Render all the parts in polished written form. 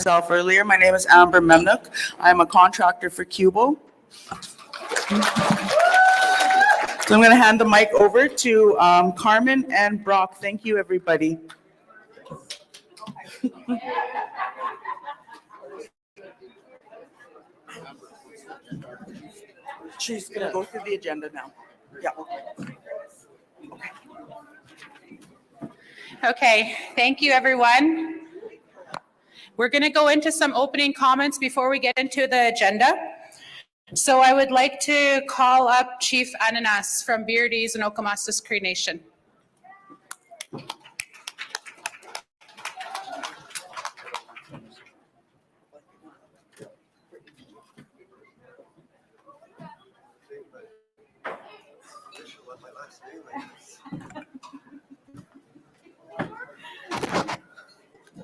myself earlier. My name is Amber Memnook. I'm a contractor for QBOW. So I'm going to hand the mic over to Carmen and Brock. Thank you, everybody. She's going to go through the agenda now. Yeah. Okay, thank you, everyone. We're going to go into some opening comments before we get into the agenda. So I would like to call up Chief Ananas from Beardies and Okamastas Cree Nation.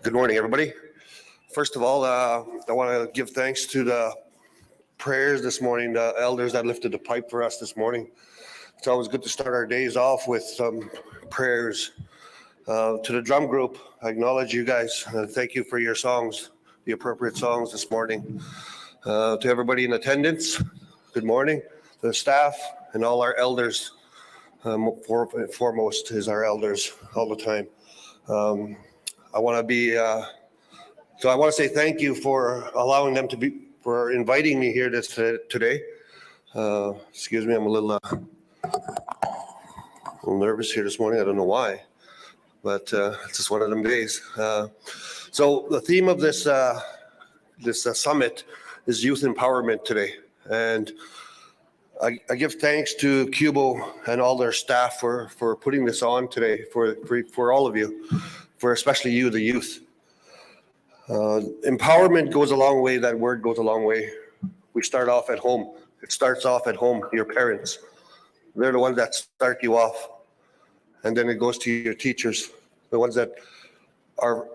Good morning, everybody. First of all, I want to give thanks to the prayers this morning, the elders that lifted the pipe for us this morning. It's always good to start our days off with some prayers. To the drum group, I acknowledge you guys. Thank you for your songs, the appropriate songs this morning. To everybody in attendance, good morning. To the staff and all our elders, foremost is our elders all the time. I want to say thank you for allowing them for inviting me here today. Excuse me, I'm a little nervous here this morning. I don't know why, but it's just one of them days. So the theme of this summit is youth empowerment today, and I give thanks to QBOW and all their staff for putting this on today for all of you, for especially you, the youth. Empowerment goes a long way. That word goes a long way. We start off at home. It starts off at home. Your parents, they're the ones that start you off. And then it goes to your teachers, the ones that are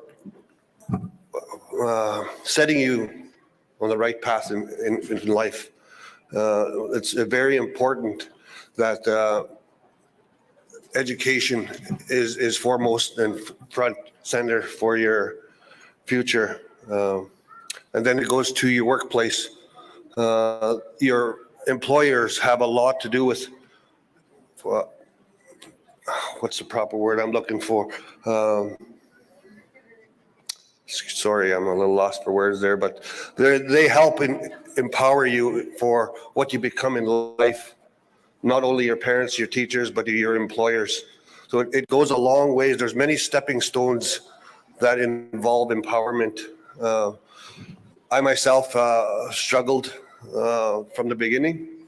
setting you on the right path in life. It's very important that education is foremost and front center for your future. And then it goes to your workplace. Your employers have a lot to do with, what's the proper word I'm looking for? Sorry, I'm a little lost for words there, but they help empower you for what you become in life. Not only your parents, your teachers, but your employers. So it goes a long ways. There's many stepping stones that involve empowerment. I myself struggled from the beginning.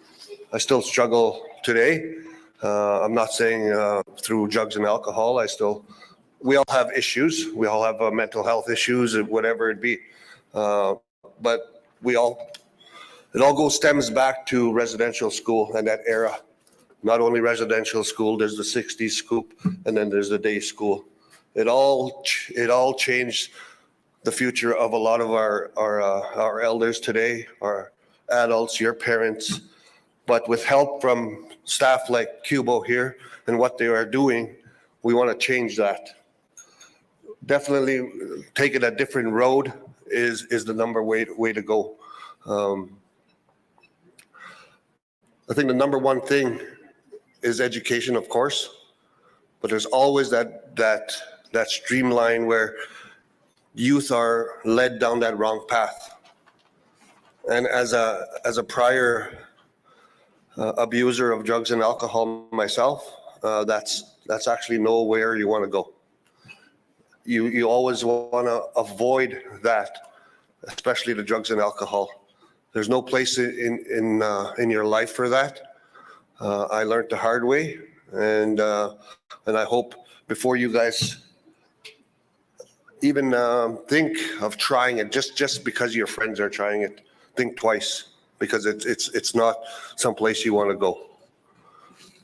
I still struggle today. I'm not saying through drugs and alcohol. We all have issues. We all have mental health issues, whatever it be. But it all stems back to residential school and that era. Not only residential school, there's the 60s scoop, and then there's the day school. It all changed the future of a lot of our elders today, our adults, your parents. But with help from staff like QBOW here and what they are doing, we want to change that. Definitely taking a different road is the number way to go. I think the number one thing is education, of course, but there's always that streamline where youth are led down that wrong path. And as a prior abuser of drugs and alcohol myself, that's actually nowhere you want to go. You always want to avoid that, especially the drugs and alcohol. There's no place in your life for that. I learned the hard way, and I hope before you guys even think of trying it, just because your friends are trying it, think twice, because it's not someplace you want to go.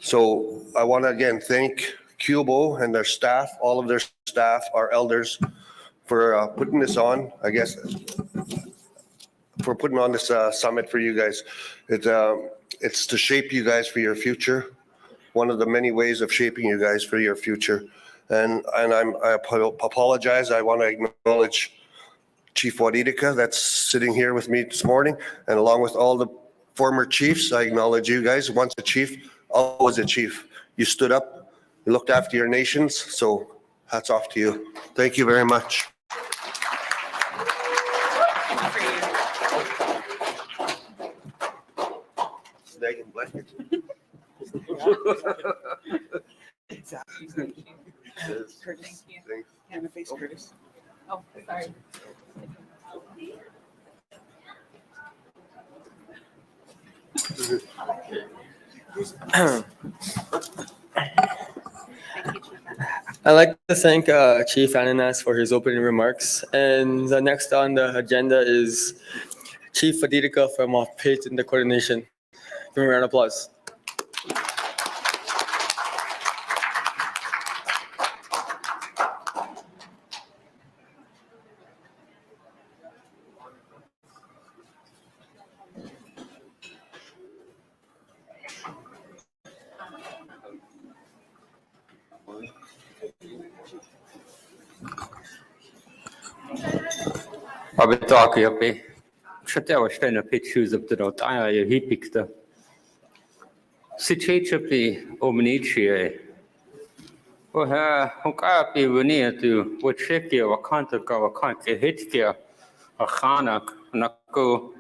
So I want to again thank QBOW and their staff, all of their staff, our elders, for putting this on. I guess for putting on this summit for you guys. It's to shape you guys for your future. One of the many ways of shaping you guys for your future. And I apologize. I want to acknowledge Chief Wadidika that's sitting here with me this morning, and along with all the former chiefs, I acknowledge you guys. Once a chief, always a chief. You stood up, you looked after your nations, so hats off to you. Thank you very much. Snag and blanket. Exactly. Curtis. Thanks. Hand the face, Curtis. Oh, sorry. I'd like to thank Chief Ananas for his opening remarks. And the next on the agenda is Chief Fadidika from Page in the Coordination. Give him a round of applause. Abitaki Chatawashana pitches up the Dotaya Hipikta. Sichachapi Omnichie. Hokapi Vania to Wachekia, Wakantaka, Wakanka, Hitkia, Achanak, Nako.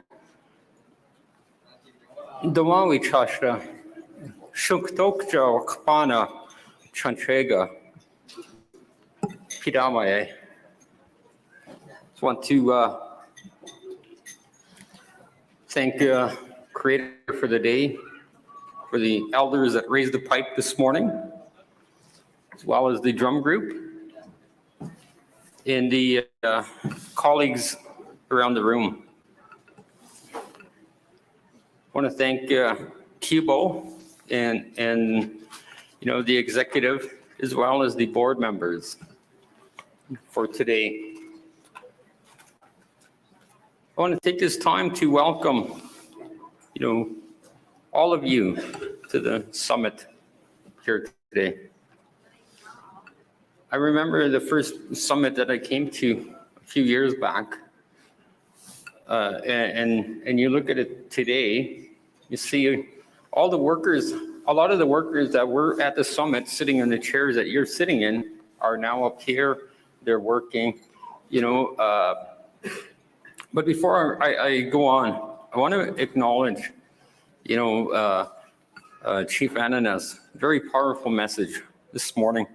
Dawawi Chashra, Shuktokja, Wakpana, Chantrega, Pidamae. Want to thank Creator for the day, for the elders that raised the pipe this morning, as well as the drum group, and the colleagues around the room. I want to thank QBOW and the executive, as well as the board members for today. I want to take this time to welcome, all of you to the summit here today. I remember the first summit that I came to a few years back, and you look at it today, you see all the workers, a lot of the workers that were at the summit sitting in the chairs that you're sitting in are now up here. They're working, But before I go on, I want to acknowledge, Chief Ananas, very powerful message this morning.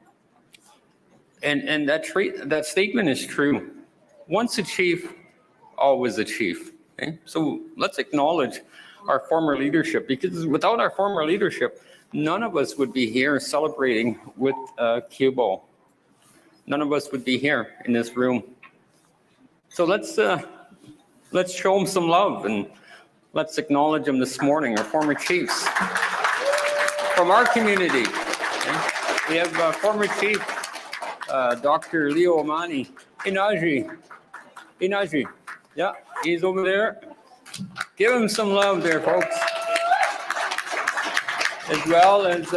And that statement is true. Once a chief, always a chief. Okay? So let's acknowledge our former leadership, because without our former leadership, none of us would be here celebrating with QBOW. None of us would be here in this room. So let's show them some love, and let's acknowledge them this morning, our former chiefs from our community. Okay? We have former chief, Dr. Leo Amani, Inaji. Yeah, he's over there. Give him some love there, folks. As well as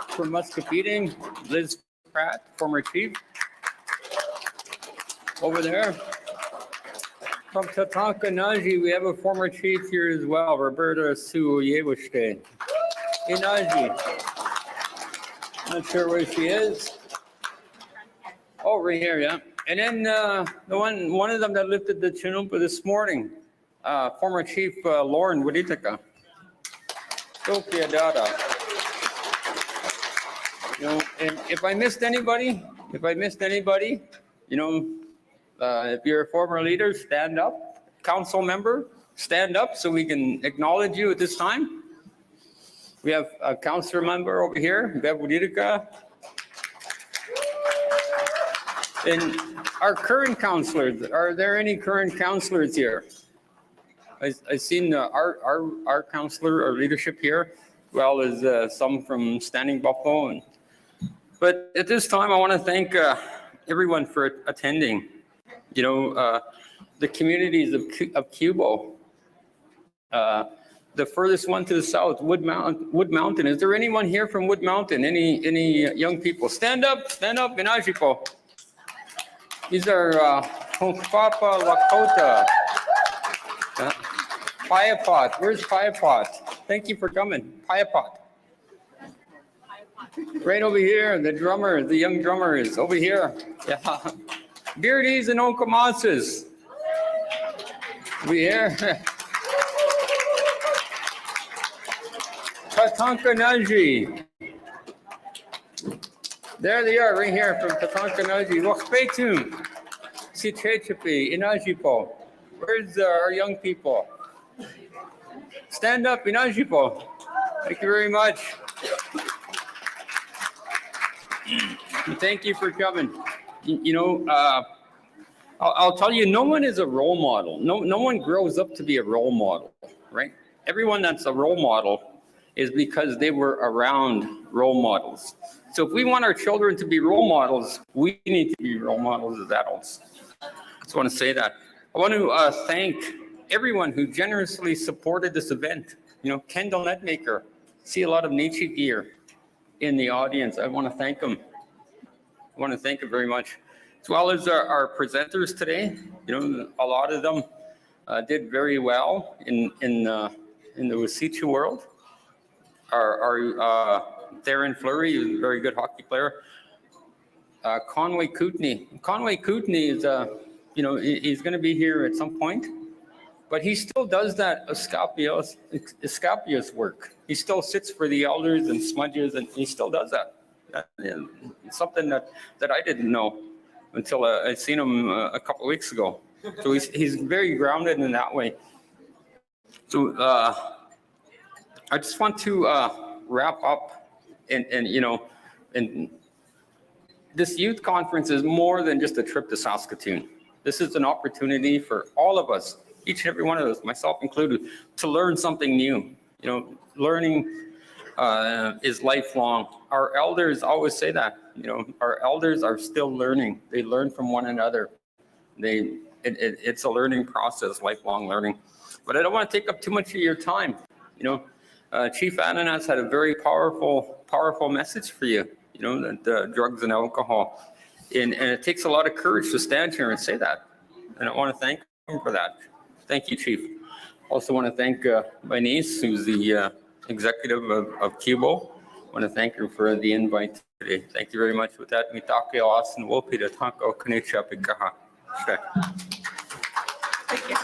from Muscatine, Liz Pratt, former chief, over there. From Tatanka Naji, we have a former chief here as well, Roberta Suoyewashte. Inaji. Not sure where she is. Oh, right here, yeah. And then the one of them that lifted the Chinumpa this morning, former chief Lauren Waditaka. Tokia Dada. And if I missed anybody, if you're a former leader, stand up. Council member, stand up so we can acknowledge you at this time. We have a councilor member over here, Bev Wadidika. And our current councilors, are there any current councilors here? I've seen our councilor, our leadership here, as well as some from Standing Buffalo. But at this time, I want to thank everyone for attending. The communities of QBOW. The furthest one to the south, Wood Mountain. Is there anyone here from Wood Mountain? Any young people? Stand up, Minajipo. These are Papa Lakota. Piapot, where's Piapot? Thank you for coming, Piapot. Right over here, the drummer, the young drummer is over here. Yeah. Beardies and Okamasas. Over here. Tatankanaji. There they are, right here from Tatankanaji. Wakpetum. Sitechapi, Inajipo. Where's our young people? Stand up, Inajipo. Thank you very much. Thank you for coming. I'll tell you, no one is a role model. No one grows up to be a role model, right? Everyone that's a role model is because they were around role models. So if we want our children to be role models, we need to be role models as adults. I just want to say that. I want to thank everyone who generously supported this event. Kendall Netmaker, see a lot of nature gear in the audience. I want to thank them. I want to thank them very much. As well as our presenters today. A lot of them did very well in the Wasicha world. Our Darren Fleury is a very good hockey player. Conway Kootenay. Conway Kootenay is, he's going to be here at some point, but he still does that Escapios work. He still sits for the elders and smudges, and he still does that. It's something that I didn't know until I seen him a couple of weeks ago. So he's very grounded in that way. So I just want to wrap up, and this youth conference is more than just a trip to Saskatoon. This is an opportunity for all of us, each and every one of us, myself included, to learn something new. Learning is lifelong. Our elders always say that. Our elders are still learning. They learn from one another. It's a learning process, lifelong learning. But I don't want to take up too much of your time. Chief Ananas had a very powerful message for you. That drugs and alcohol, and it takes a lot of courage to stand here and say that. And I want to thank him for that. Thank you, Chief. Also want to thank my niece, who's the executive of QBOW. I want to thank her for the invite today. Thank you very much. With that, mitake awasan wopi da tanko kanicha pikaha. Thank you.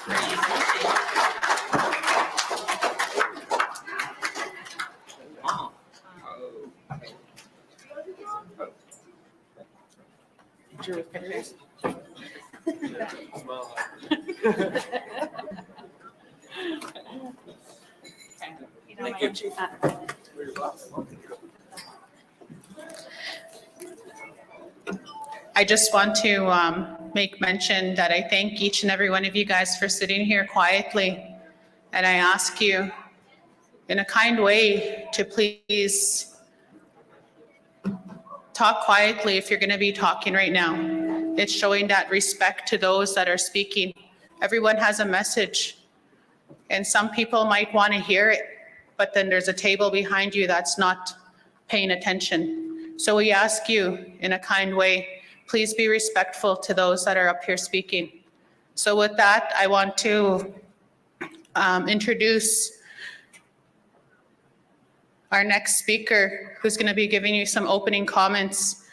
Thank you, Chief. I just want to make mention that I thank each and every one of you guys for sitting here quietly. And I ask you in a kind way to please talk quietly if you're going to be talking right now. It's showing that respect to those that are speaking. Everyone has a message, and some people might want to hear it, but then there's a table behind you that's not paying attention. So we ask you in a kind way, please be respectful to those that are up here speaking. So with that, I want to introduce our next speaker, who's going to be giving you some opening comments.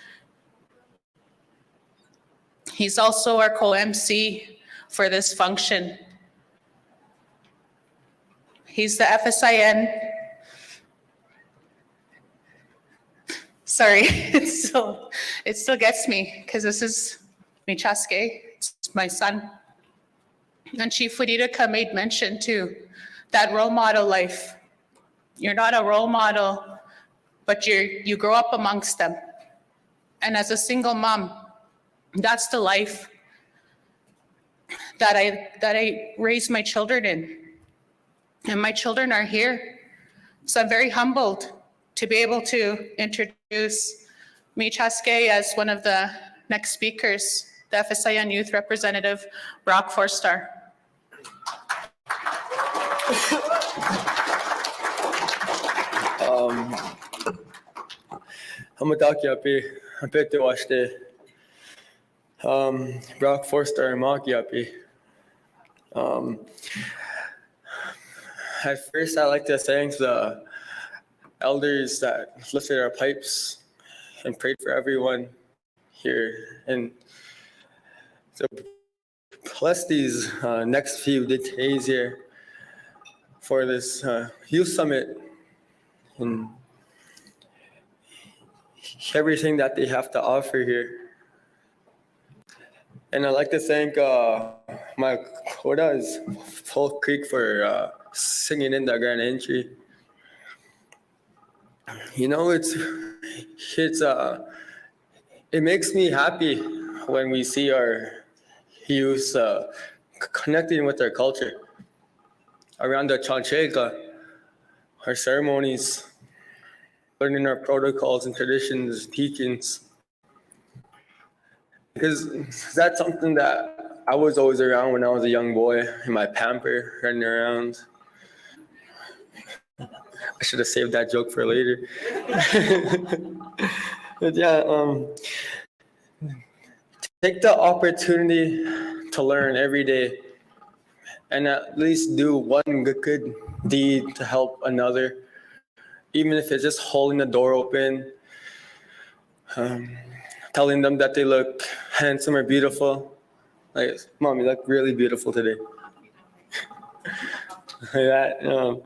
He's also our co-MC for this function. He's the FSIN. Sorry, it still gets me because this is Michaske, it's my son. And Chief Wadidika made mention to that role model life. You're not a role model, but you grow up amongst them. And as a single mom, that's the life that I raised my children in. And my children are here. So I'm very humbled to be able to introduce Michaske as one of the next speakers, the FSIN Youth Representative, Brock Forstar. Hamataki api te washte Brock Forster Makiapi. At first, I'd like to thank the elders that lifted our pipes and prayed for everyone here. And so bless these next few days here for this youth summit and everything that they have to offer here. And I'd like to thank my quotas, Fall Creek, for singing in the grand entry. You know, it makes me happy when we see our youth connecting with their culture around the Chancheka, our ceremonies, learning our protocols and traditions, teachings. Because that's something that I was always around when I was a young boy in my pamper, running around. I should have saved that joke for later. But yeah, take the opportunity to learn every day and at least do one good deed to help another, even if it's just holding the door open, telling them that they look handsome or beautiful. Like, Mom, you look really beautiful today. Like that.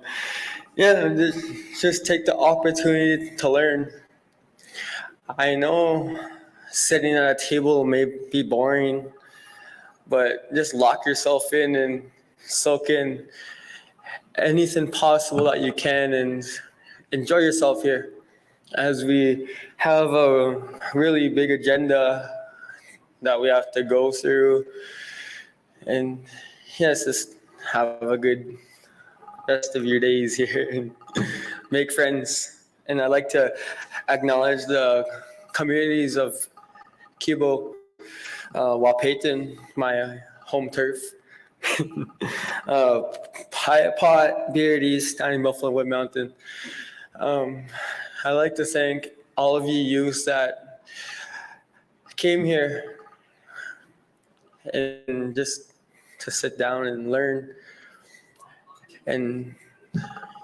Yeah, just take the opportunity to learn. I know sitting at a table may be boring, but just lock yourself in and soak in anything possible that you can and enjoy yourself here as we have a really big agenda that we have to go through. And yes, just have a good rest of your days here and make friends. And I'd like to acknowledge the communities of QBOW, Wapayton, my home turf, Pot, Beard East, Standing Buffalo, Wood Mountain. I'd like to thank all of you youths that came here and just to sit down and learn. And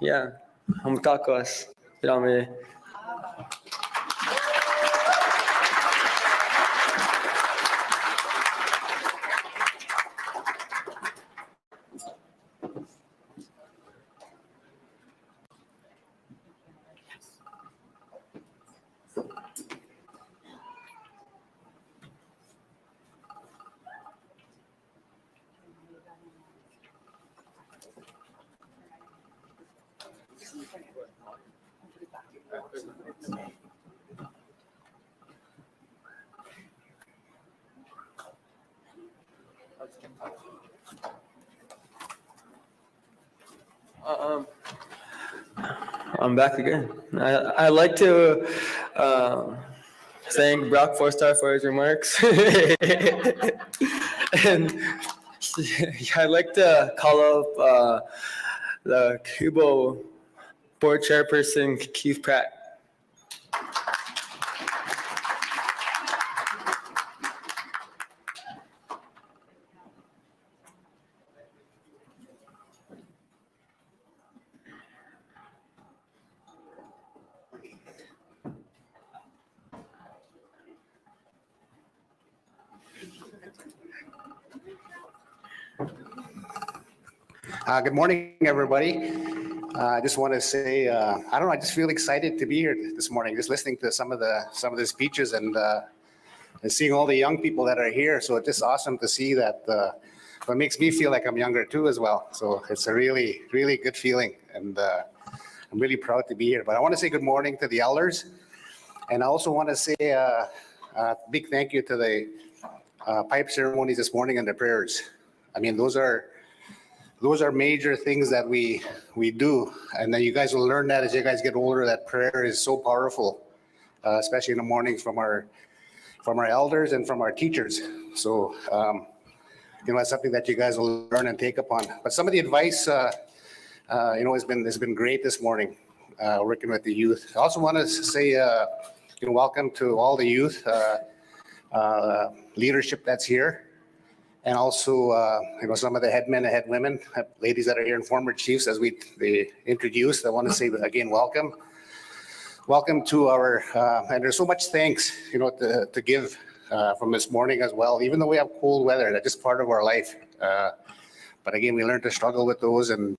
yeah, hamkakos. Pirame. I'm back again. I'd like to thank Brock Forstar for his remarks. And I'd like to call up the QBOW board chairperson, Keith Pratt. Good morning, everybody. I just want to say, I don't know, I just feel excited to be here this morning, just listening to some of the speeches and seeing all the young people that are here. So it's just awesome to see that. It makes me feel like I'm younger too as well. So it's a really, really good feeling, and I'm really proud to be here. But I want to say good morning to the elders, and I also want to say a big thank you to the pipe ceremonies this morning and the prayers. I mean, those are major things that we do, and then you guys will learn that as you guys get older, that prayer is so powerful, especially in the mornings from our elders and from our teachers. So it's something that you guys will learn and take upon. But some of the advice has been great this morning, working with the youth. I also want to say welcome to all the youth leadership that's here. And also, some of the headmen and headwomen, ladies that are here and former chiefs, as they introduced. I want to say again, welcome. Welcome to our, and there's so much thanks, to give from this morning as well, even though we have cold weather, that's just part of our life. But again, we learned to struggle with those. And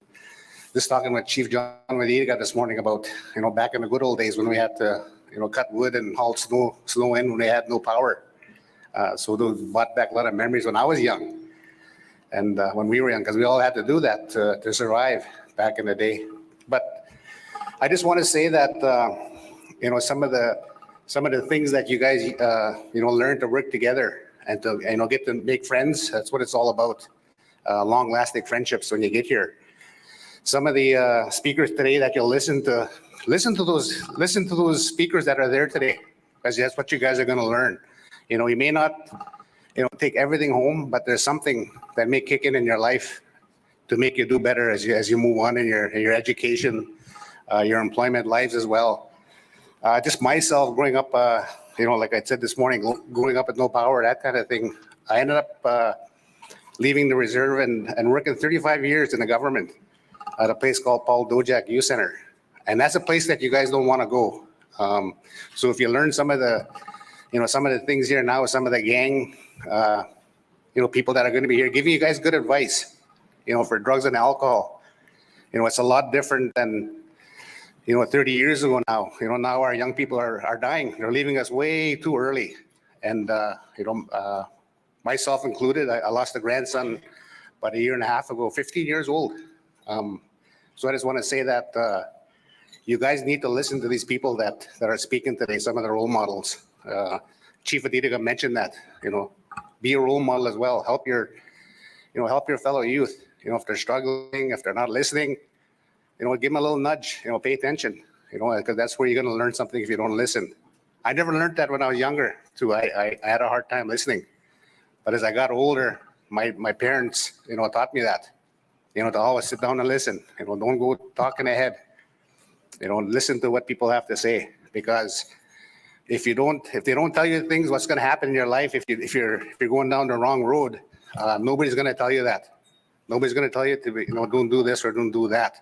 just talking with Chief John Medina this morning about, back in the good old days when we had to, cut wood and haul snow in when they had no power. So those brought back a lot of memories when I was young and when we were young, because we all had to do that to survive back in the day. But I just want to say that, some of the things that you guys, learn to work together and to, get to make friends. That's what it's all about. Long-lasting friendships when you get here. Some of the speakers today that you'll listen to those speakers that are there today, because that's what you guys are going to learn. You may not, take everything home, but there's something that may kick in your life to make you do better as you move on in your education, your employment lives as well. Just myself growing up, like I said this morning, growing up with no power, that kind of thing. I ended up leaving the reserve and working 35 years in the government at a place called Paul Dojak Youth Center. And that's a place that you guys don't want to go. So if you learn some of the things here now, some of the gang, people that are going to be here giving you guys good advice, for drugs and alcohol. It's a lot different than, 30 years ago now. Now our young people are dying. They're leaving us way too early. And, myself included, I lost a grandson about a year and a half ago, 15 years old. So I just want to say that you guys need to listen to these people that are speaking today, some of the role models. Chief Adidika mentioned that, be a role model as well. Help your fellow youth. If they're struggling, if they're not listening, give them a little nudge, pay attention, because that's where you're going to learn something if you don't listen. I never learned that when I was younger too. I had a hard time listening. But as I got older, my parents, taught me that, to always sit down and listen, don't go talking ahead, listen to what people have to say, because if they don't tell you things, what's going to happen in your life, if you're going down the wrong road, nobody's going to tell you that. Nobody's going to tell you to, don't do this or don't do that.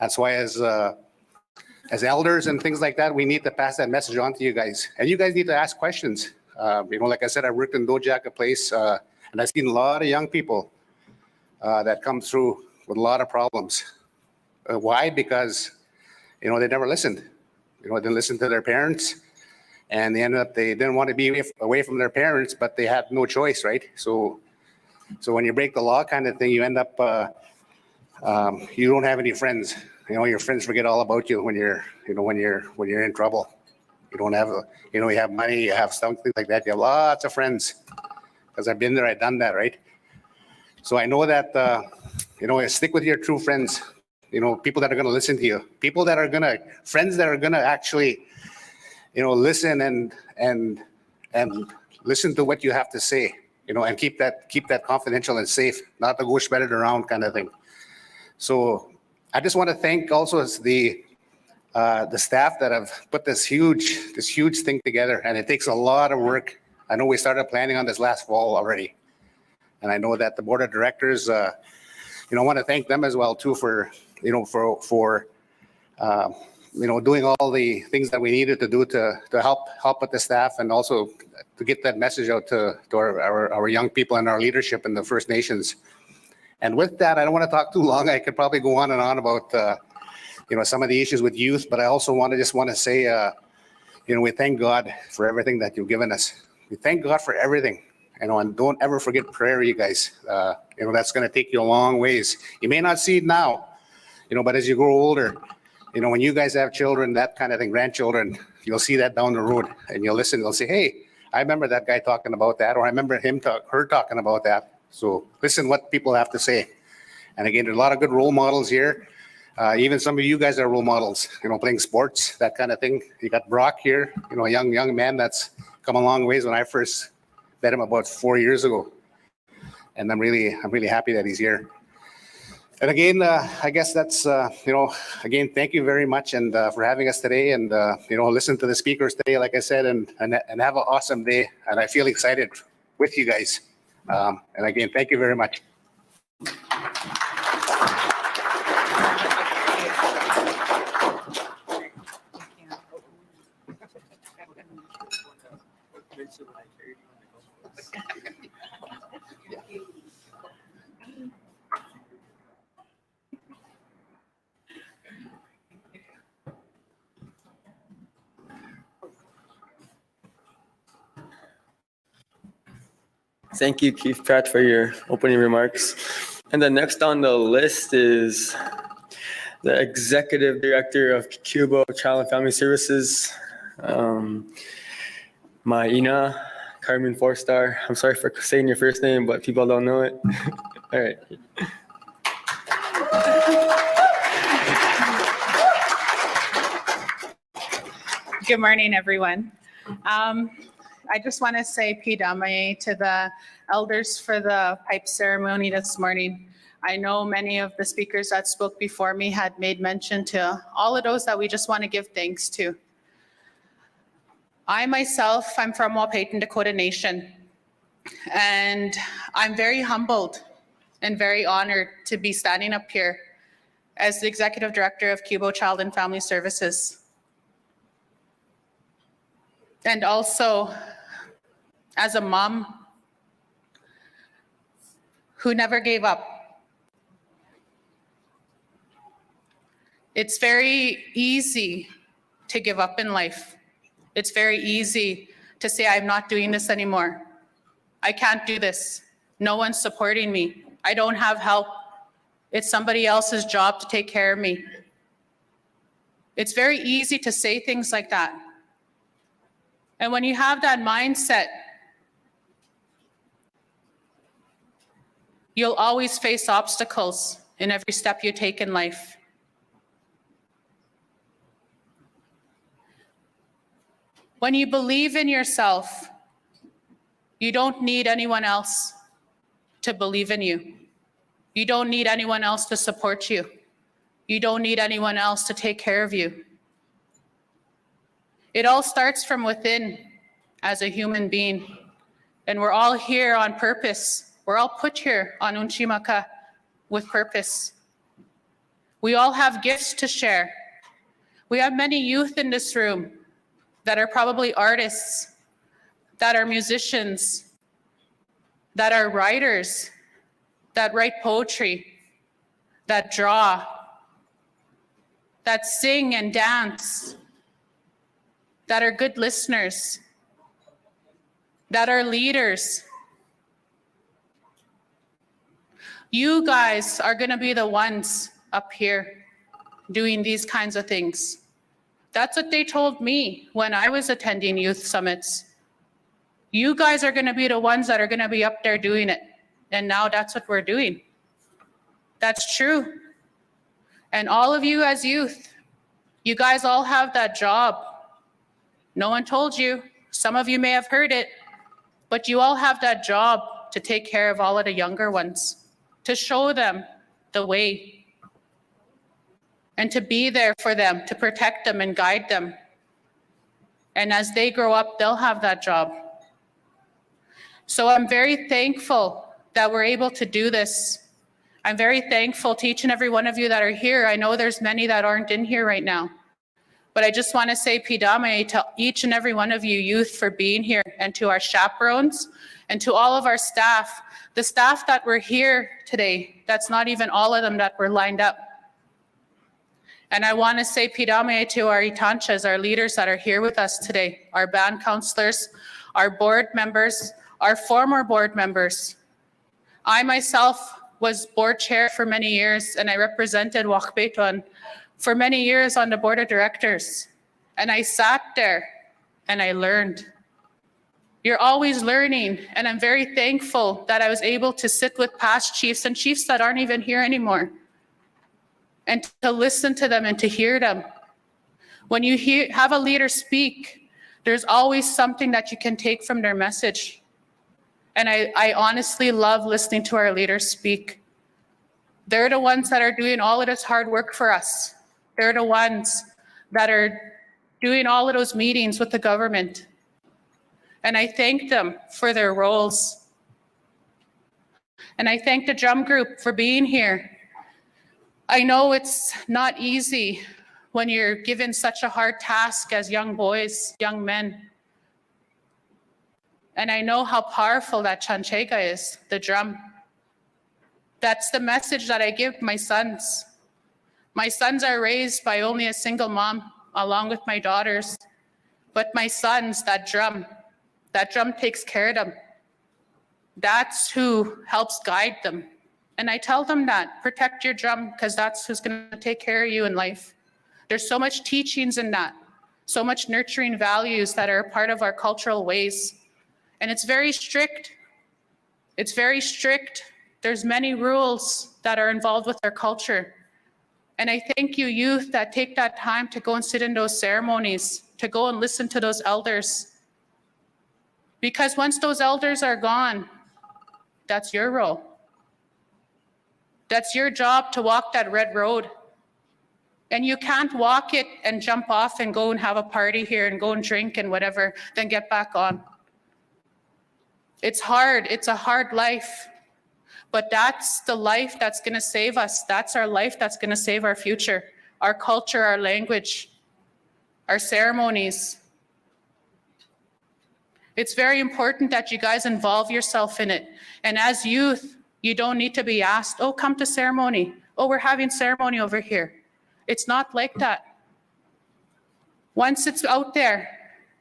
That's why as elders and things like that, we need to pass that message on to you guys. And you guys need to ask questions. Like I said, I worked in Dojak, a place, and I've seen a lot of young people that come through with a lot of problems. Why? Because, they never listened. They didn't listen to their parents, and they didn't want to be away from their parents, but they had no choice, right? So when you break the law kind of thing, you end up, you don't have any friends. Your friends forget all about you when you're in trouble. You don't have, you have money, you have something like that. You have lots of friends, because I've been there, I've done that, right? So I know that, stick with your true friends, people that are going to listen to you, friends that are going to actually, listen and listen to what you have to say, and keep that confidential and safe, not to go spread it around kind of thing. So I just want to thank also the staff that have put this huge thing together, and it takes a lot of work. I know we started planning on this last fall already, and I know that the board of directors, I want to thank them as well too for doing all the things that we needed to do to help with the staff, and also to get that message out to our young people and our leadership in the First Nations. And with that, I don't want to talk too long. I could probably go on and on about some of the issues with youth, but I also want to say, we thank God for everything that you've given us. We thank God for everything, and don't ever forget prayer, you guys. That's going to take you a long ways. You may not see it now, but as you grow older, when you guys have children, that kind of thing, grandchildren, you'll see that down the road, and you'll listen. You'll say, "Hey, I remember that guy talking about that," or "I remember her talking about that." So listen what people have to say. And again, there's a lot of good role models here. Even some of you guys are role models, playing sports, that kind of thing. You got Brock here, a young man that's come a long ways when I first met him about 4 years ago. And I'm really happy that he's here. And again, I guess that's, again, thank you very much and for having us today and, listen to the speakers today, like I said, and have an awesome day. And I feel excited with you guys. And again, thank you very much. Thank you, Keith Pratt, for your opening remarks. And the next on the list is the Executive Director of QBOW Child and Family Services, my Ina, Carmen Four-Star. I'm sorry for saying your first name, but people don't know it. All right. Good morning, everyone. I just want to say pidame to the elders for the pipe ceremony this morning. I know many of the speakers that spoke before me had made mention to all of those that we just want to give thanks to. I myself, I'm from Wapayton, Dakota Nation, and I'm very humbled and very honored to be standing up here as the Executive Director of QBOW Child and Family Services. And also as a mom who never gave up. It's very easy to give up in life. It's very easy to say, I'm not doing this anymore. I can't do this. No one's supporting me. I don't have help. It's somebody else's job to take care of me. It's very easy to say things like that. And when you have that mindset, you'll always face obstacles in every step you take in life. When you believe in yourself, you don't need anyone else to believe in you. You don't need anyone else to support you. You don't need anyone else to take care of you. It all starts from within as a human being. And we're all here on purpose. We're all put here on Unchimaka with purpose. We all have gifts to share. We have many youth in this room that are probably artists, that are musicians, that are writers, that write poetry, that draw, that sing and dance, that are good listeners, that are leaders. You guys are going to be the ones up here doing these kinds of things. That's what they told me when I was attending youth summits. You guys are going to be the ones that are going to be up there doing it. And now that's what we're doing. That's true. And all of you as youth, you guys all have that job. No one told you. Some of you may have heard it, but you all have that job to take care of all of the younger ones, to show them the way, and to be there for them, to protect them and guide them. And as they grow up, they'll have that job. So I'm very thankful that we're able to do this. I'm very thankful to each and every one of you that are here. I know there's many that aren't in here right now. But I just want to say pidame to each and every one of you youth for being here, and to our chaperones and to all of our staff. The staff that were here today, that's not even all of them that were lined up. And I want to say pidame to our itanchas, our leaders that are here with us today, our band counselors, our board members, our former board members. I myself was board chair for many years, and I represented Waqbeton for many years on the board of directors. And I sat there and I learned. You're always learning, and I'm very thankful that I was able to sit with past chiefs and chiefs that aren't even here anymore, and to listen to them and to hear them. When you have a leader speak, there's always something that you can take from their message. And I honestly love listening to our leaders speak. They're the ones that are doing all of this hard work for us. They're the ones that are doing all of those meetings with the government. And I thank them for their roles. And I thank the drum group for being here. I know it's not easy when you're given such a hard task as young boys, young men. And I know how powerful that chanchega is, the drum. That's the message that I give my sons. My sons are raised by only a single mom, along with my daughters. But my sons, that drum takes care of them. That's who helps guide them. And I tell them that, protect your drum, because that's who's going to take care of you in life. There's so much teachings in that, so much nurturing values that are a part of our cultural ways. And it's very strict. It's very strict. There's many rules that are involved with our culture. And I thank you, youth, that take that time to go and sit in those ceremonies, to go and listen to those elders. Because once those elders are gone, that's your role. That's your job to walk that red road. And you can't walk it and jump off and go and have a party here and go and drink and whatever, then get back on. It's hard. It's a hard life. But that's the life that's going to save us. That's our life that's going to save our future, our culture, our language, our ceremonies. It's very important that you guys involve yourself in it. And as youth, you don't need to be asked, oh, come to ceremony. Oh, we're having ceremony over here. It's not like that. Once it's out there,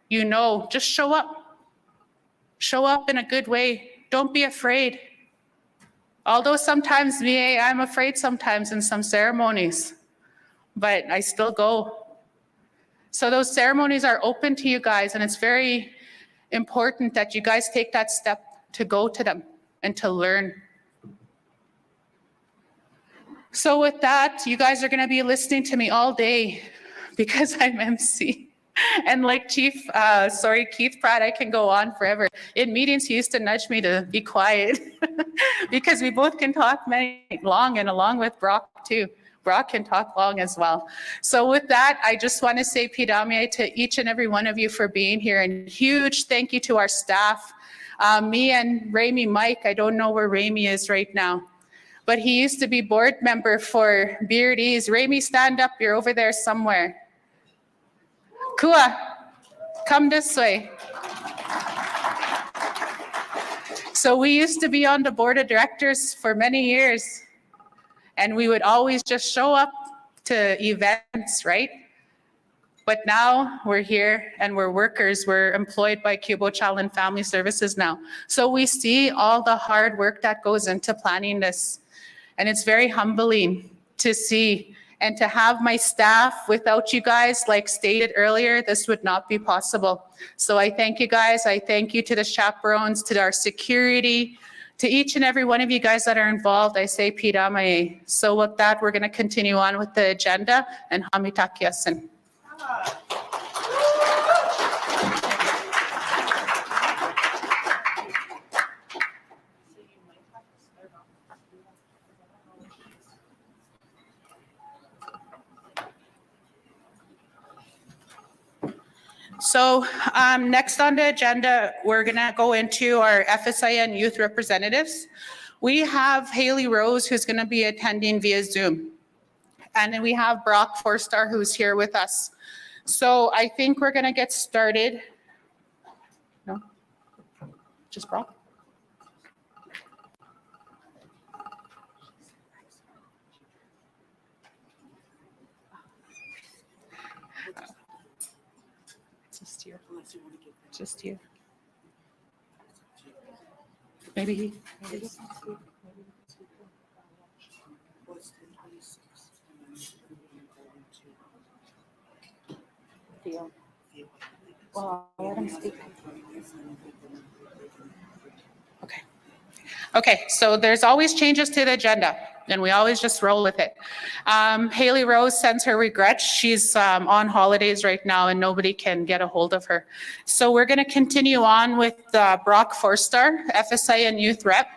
you know, just show up. Show up in a good way. Don't be afraid. Although sometimes I'm afraid sometimes in some ceremonies, but I still go. So those ceremonies are open to you guys, and it's very important that you guys take that step to go to them and to learn. So with that, you guys are going to be listening to me all day because I'm MC. And like Keith Pratt, I can go on forever. In meetings, he used to nudge me to be quiet because we both can talk long, and along with Brock too. Brock can talk long as well. So with that, I just want to say Pidamye to each and every one of you for being here, and huge thank you to our staff. Me and Ramy Mike, I don't know where Ramy is right now, but he used to be board member for Beardies. Ramy, stand up, you're over there somewhere. Kua, come this way. So we used to be on the board of directors for many years, and we would always just show up to events, right? But now we're here and we're workers. We're employed by QBOW Child and Family Services now. So we see all the hard work that goes into planning this. And it's very humbling to see and to have my staff. Without you guys, like stated earlier, this would not be possible. So I thank you guys. I thank you to the chaperones, to our security, to each and every one of you guys that are involved. I say Pidamye. So with that, we're going to continue on with the agenda, and Hamitakiasen. So next on the agenda, we're going to go into our FSIN youth representatives. We have Haley Rose, who's going to be attending via Zoom. And then we have Brock Forstar, who's here with us. So I think we're going to get started. No? Just Brock? Just you. Maybe he. Well, let him speak. Okay, so there's always changes to the agenda, and we always just roll with it. Haley Rose sends her regrets. She's on holidays right now, and nobody can get a hold of her. So we're going to continue on with Brock Forstar, FSIN Youth Rep.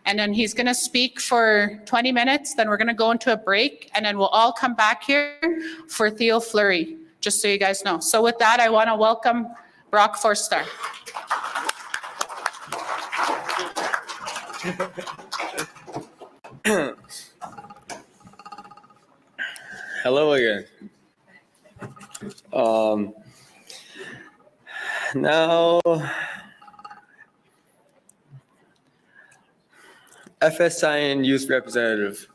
And then he's going to speak for 20 minutes, then we're going to go into a break, and then we'll all come back here for Theo Fleury, just so you guys know. So with that, I want to welcome Brock Forster. Hello again. Now, FSI and youth representative.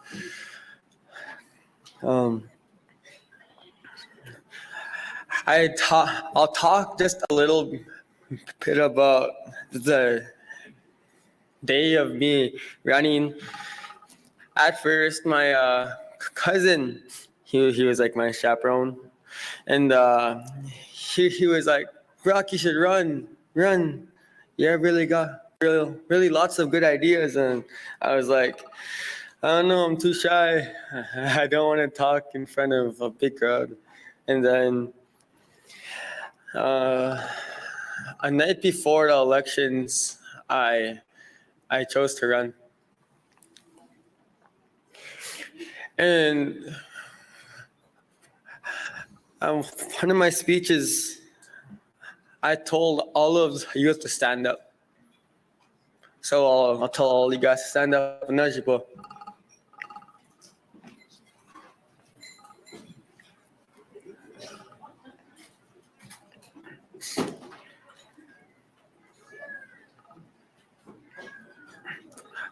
I'll talk just a little bit about the day of me running. At first, my cousin, he was like my chaperone, and he was like, "Brock, you should run. You really got really lots of good ideas." And I was like, "I don't know, I'm too shy. I don't want to talk in front of a big crowd." And then a night before the elections, I chose to run. And one of my speeches, I told all of you guys to stand up. So I'll tell all you guys to stand up.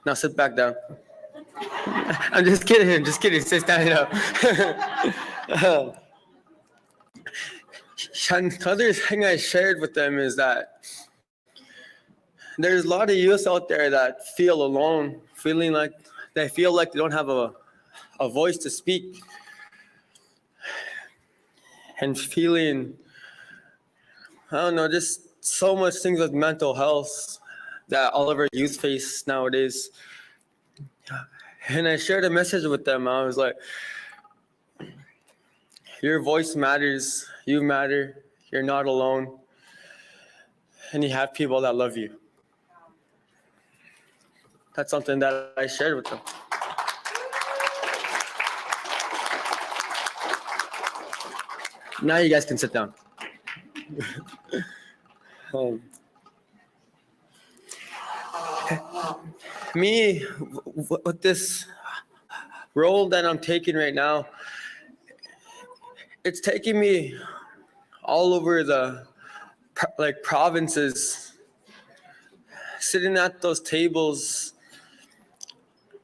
Now sit back down. I'm just kidding. Sit stand up. Another thing I shared with them is that there's a lot of youth out there that feel alone, feeling like they don't have a voice to speak, and feeling, I don't know, just so much things with mental health that all of our youth face nowadays. And I shared a message with them. I was like, your voice matters. You matter. You're not alone. And you have people that love you. That's something that I shared with them. Now you guys can sit down. Me, with this role that I'm taking right now, it's taking me all over the provinces, sitting at those tables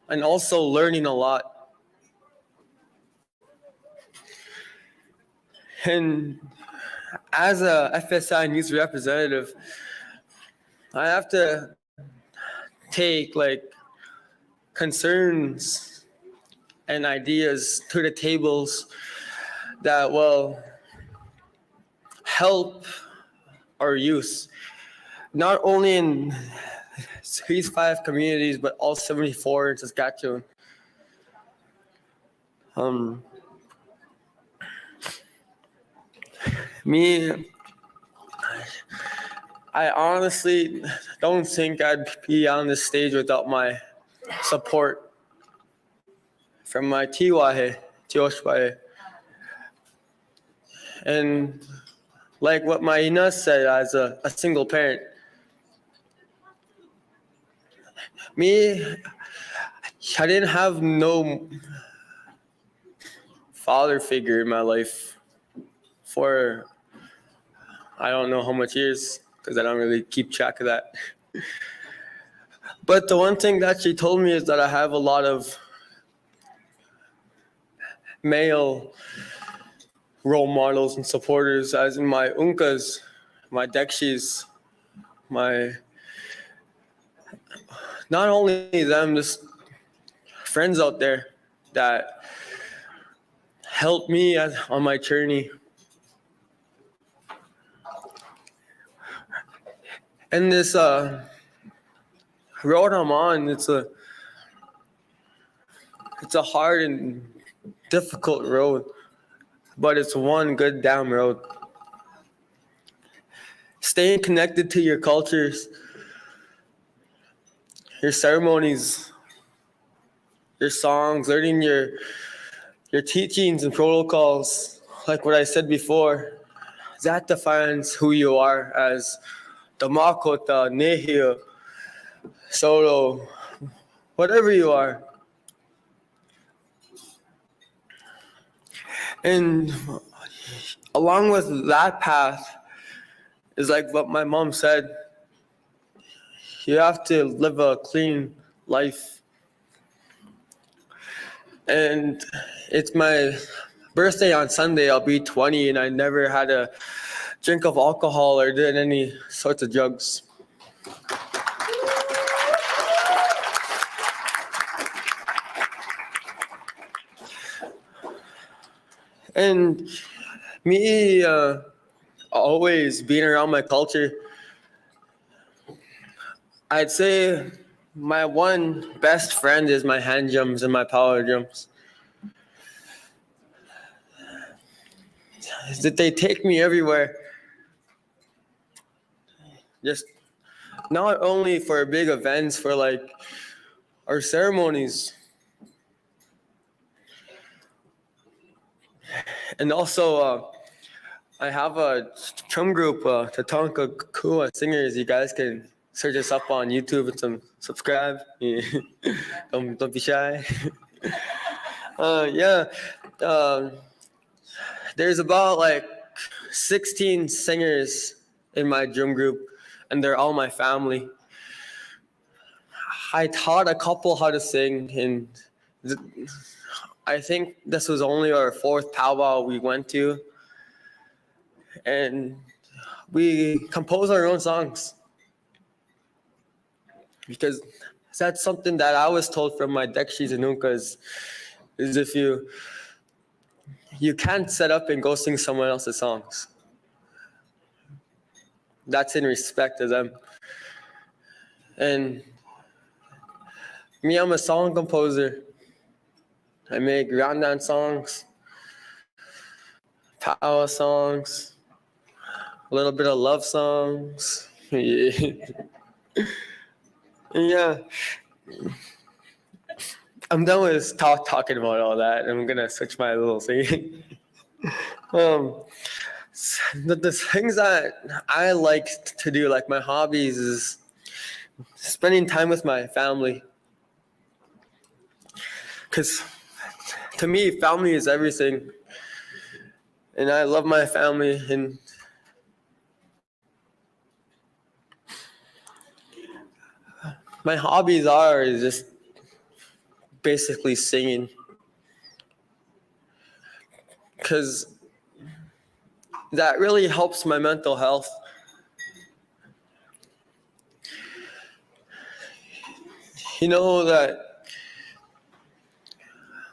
and also learning a lot. And as a FSI and youth representative, I have to take concerns and ideas to the tables that will help our youth, not only in these 5 communities, but all 74 in Saskatchewan. I honestly don't think I'd be on this stage without my support from my tiwahe, tioshwahe. And like what my ina said, as a single parent, I didn't have no father figure in my life for I don't know how much years, because I don't really keep track of that. But the one thing that she told me is that I have a lot of male role models and supporters, as in my unkas, my dekshis, not only them, just friends out there that helped me on my journey. And this road I'm on, it's a hard and difficult road, but it's one good damn road. Staying connected to your cultures your ceremonies, your songs, learning your teachings and protocols, like what I said before, that defines who you are as Damakota, Nehia, Solo, whatever you are. And along with that path is like what my mom said. You have to live a clean life. And it's my birthday on Sunday. I'll be 20 and I never had a drink of alcohol or did any sorts of drugs. And me always being around my culture, I'd say my one best friend is my hand drums and my power drums. That they take me everywhere. Just not only for big events, for like our ceremonies. And also, I have a drum group, Tatanka Kua Singers. You guys can search us up on YouTube and subscribe. Don't be shy. Yeah. There's about like 16 singers in my drum group, and they're all my family. I taught a couple how to sing, and I think this was only our 4th powwow we went to. And we compose our own songs. Because that's something that I was told from my Dekshis and Unkas, is if you can't set up and go sing someone else's songs. That's in respect to them. And me, I'm a song composer. I make Randan songs, power songs, a little bit of love songs. Yeah. I'm done with talking about all that. I'm gonna switch my little singing. The things that I like to do, like my hobbies, is spending time with my family. Because to me, family is everything. And I love my family. And my hobbies is just basically singing. Because that really helps my mental health. You know that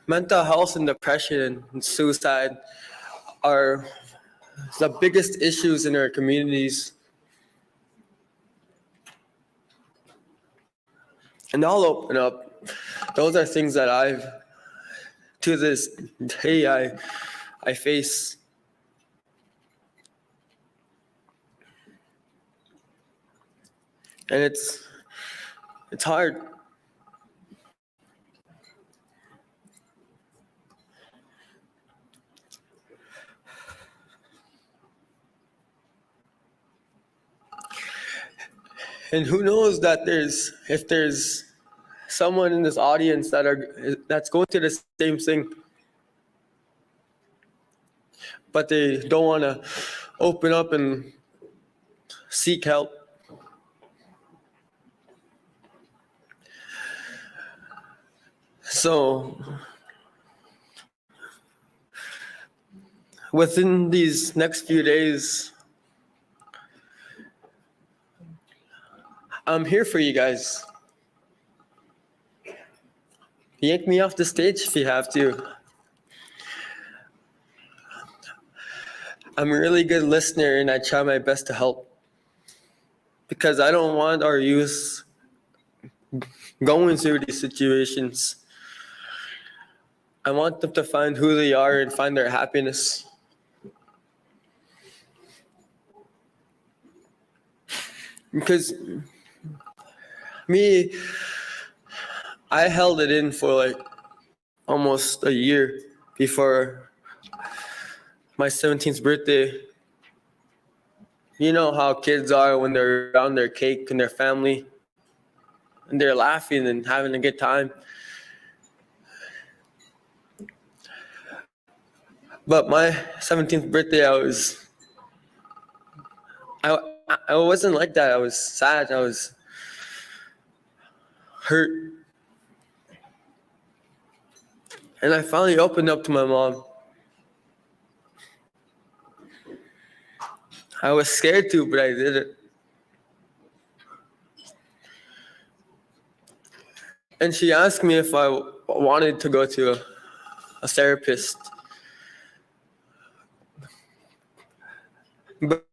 mental health and depression and suicide are the biggest issues in our communities. And I'll open up. Those are things that to this day, I face. And it's hard. And who knows that if there's someone in this audience that's going through the same thing, but they don't want to open up and seek help. So within these next few days, I'm here for you guys. Yank me off the stage if you have to. I'm a really good listener and I try my best to help. Because I don't want our youth going through these situations. I want them to find who they are and find their happiness. Because me, I held it in for like almost a year before my 17th birthday. You know how kids are when they're around their cake and their family and they're laughing and having a good time. But my 17th birthday, I wasn't like that. I was sad. I was hurt. And I finally opened up to my mom. I was scared to, but I did it. And she asked me if I wanted to go to a therapist.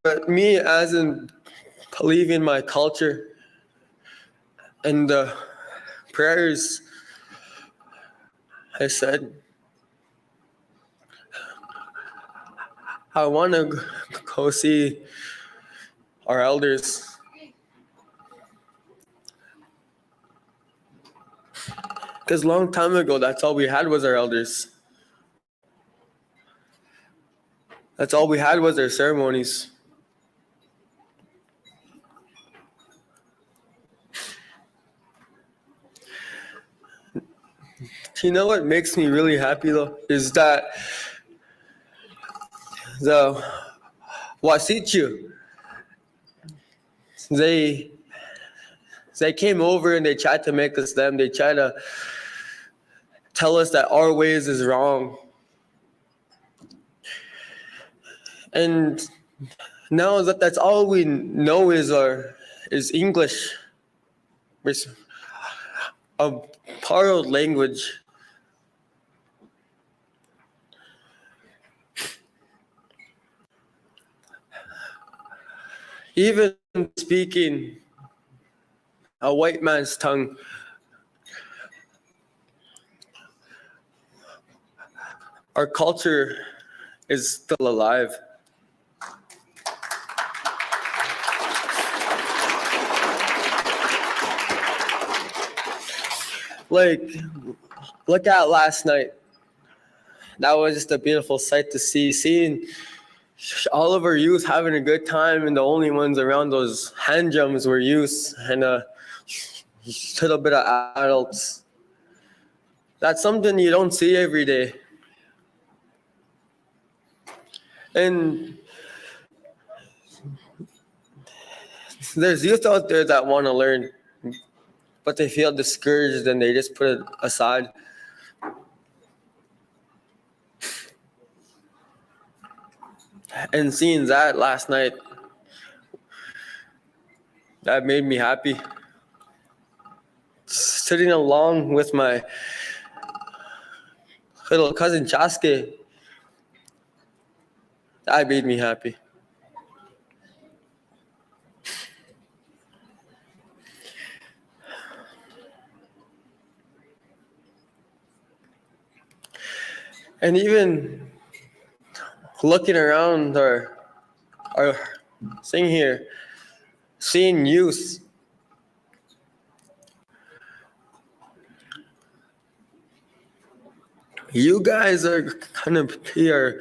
But me, as in believing my culture and the prayers, I said, I want to go see our elders. Because a long time ago, that's all we had was our elders. That's all we had was their ceremonies. You know what makes me really happy though? Is that the Wasichu, they came over and they tried to make us them. They tried to tell us that our ways is wrong. And now that that's all we know is English. It's a borrowed language. Even speaking a white man's tongue, our culture is still alive. Like, look at last night. That was just a beautiful sight to see. Seeing all of our youth having a good time, and the only ones around those hand drums were youth and a little bit of adults. That's something you don't see every day. And there's youth out there that want to learn, but they feel discouraged and they just put it aside. And seeing that last night, that made me happy. Sitting along with my little cousin Chaske, that made me happy. And even looking around our thing here, seeing youth, you guys are gonna be our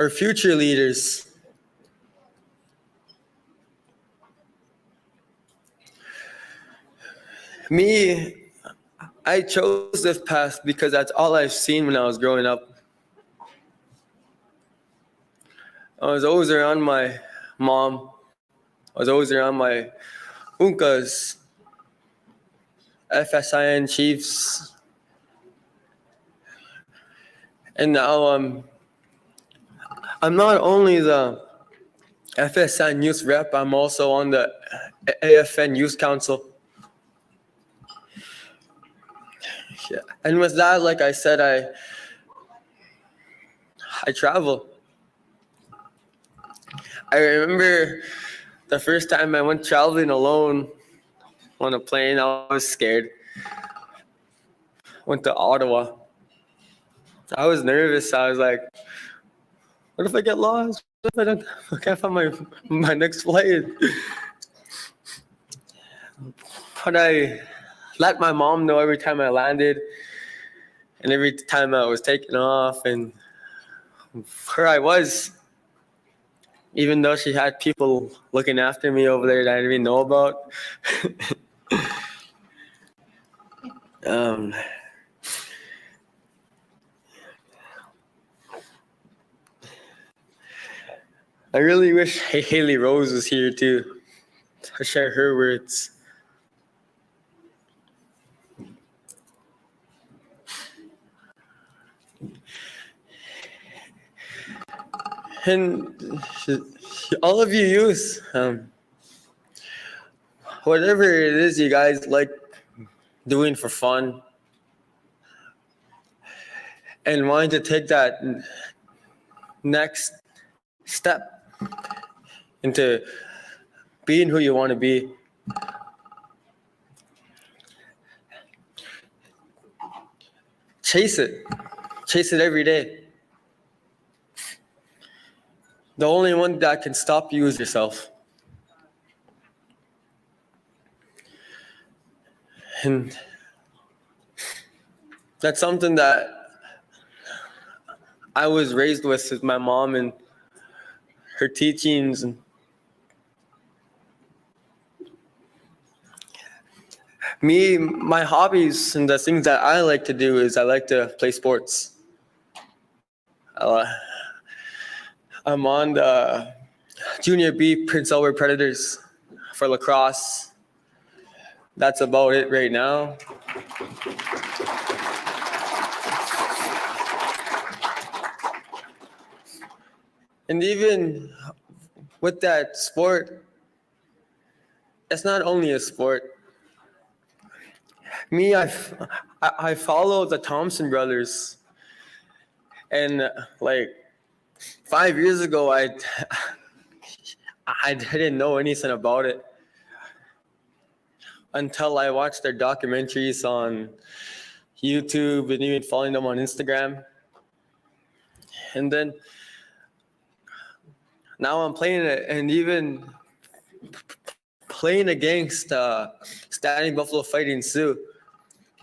future leaders. Me, I chose this path because that's all I've seen when I was growing up. I was always around my mom. I was always around my unkas, FSIN chiefs. And now I'm not only the FSIN youth rep, I'm also on the AFN Youth Council. Yeah. And with that, like I said, I travel. I remember the first time I went traveling alone on a plane, I was scared. Went to Ottawa. I was nervous. I was like, what if I get lost? What if I can't find my next flight? But let my mom know every time I landed and every time I was taking off. And here I was, even though she had people looking after me over there that I didn't even know about. um, I really wish Haley Rose was here too to share her words. And all of you youth, whatever it is you guys like doing for fun and wanting to take that next step into being who you want to be, chase it every day. The only one that can stop you is yourself. And that's something that I was raised with my mom and her teachings. And me, my hobbies and the things that I like to do is I like to play sports. I'm on the Junior B Prince Albert Predators for lacrosse. That's about it right now. And even with that sport, it's not only a sport. Me, I follow the Thompson brothers. And like 5 years ago, I didn't know anything about it until I watched their documentaries on YouTube and even following them on Instagram. And then now I'm playing it, and even playing against Standing Buffalo Fighting Sioux.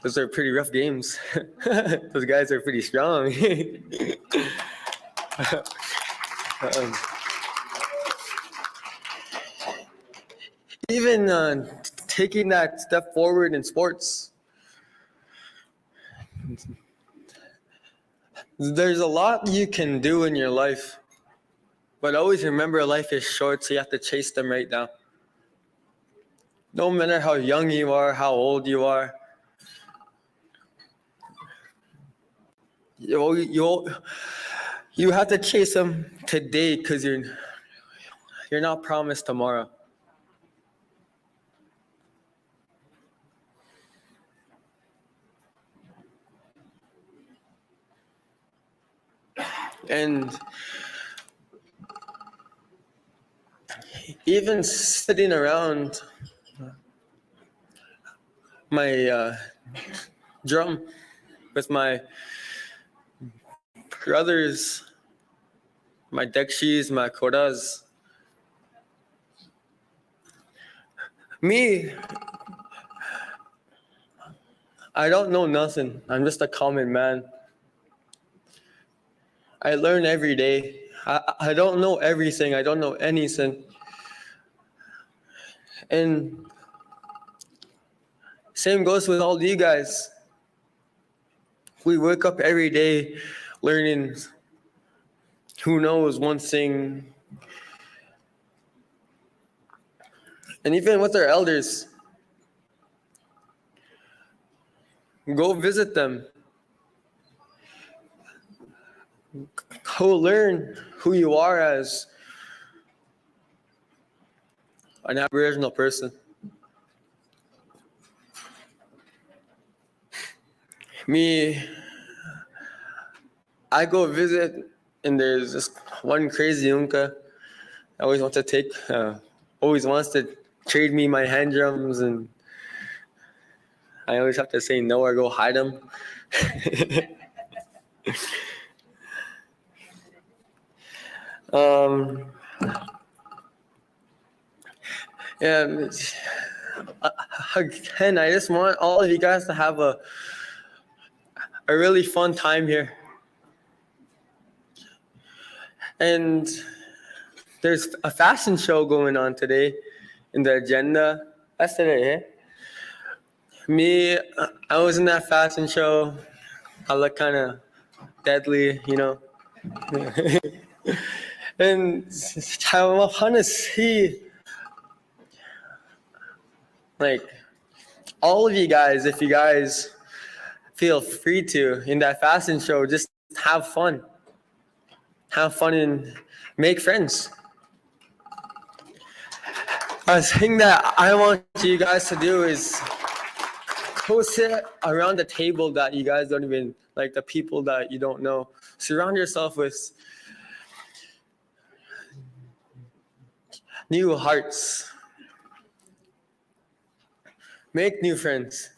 Those are pretty rough games. Those guys are pretty strong. Even taking that step forward in sports. There's a lot you can do in your life, but always remember life is short, so you have to chase them right now. No matter how young you are, how old you are, you have to chase them today, because you're not promised tomorrow. And even sitting around my drum with my brothers, my Dekshis, my Kodas. Me, I don't know nothing. I'm just a common man. I learn every day. I don't know everything. I don't know anything. And same goes with all you guys. We wake up every day learning, who knows, one thing. And even with our elders, go visit them. Go learn who you are as an Aboriginal person. Me, I go visit, and there's this one crazy unka. Always wants to trade me my hand drums, and I always have to say no or go hide them. And again, I just want all of you guys to have a really fun time here. And there's a fashion show going on today in the agenda. That's today, eh? Me, I was in that fashion show. I look kind of deadly, you know. And I want to see, like, all of you guys, if you guys feel free to, in that fashion show, just have fun. Have fun and make friends. A thing that I want you guys to do is go sit around the table that you guys don't even, like the people that you don't know. Surround yourself with new hearts. Make new friends.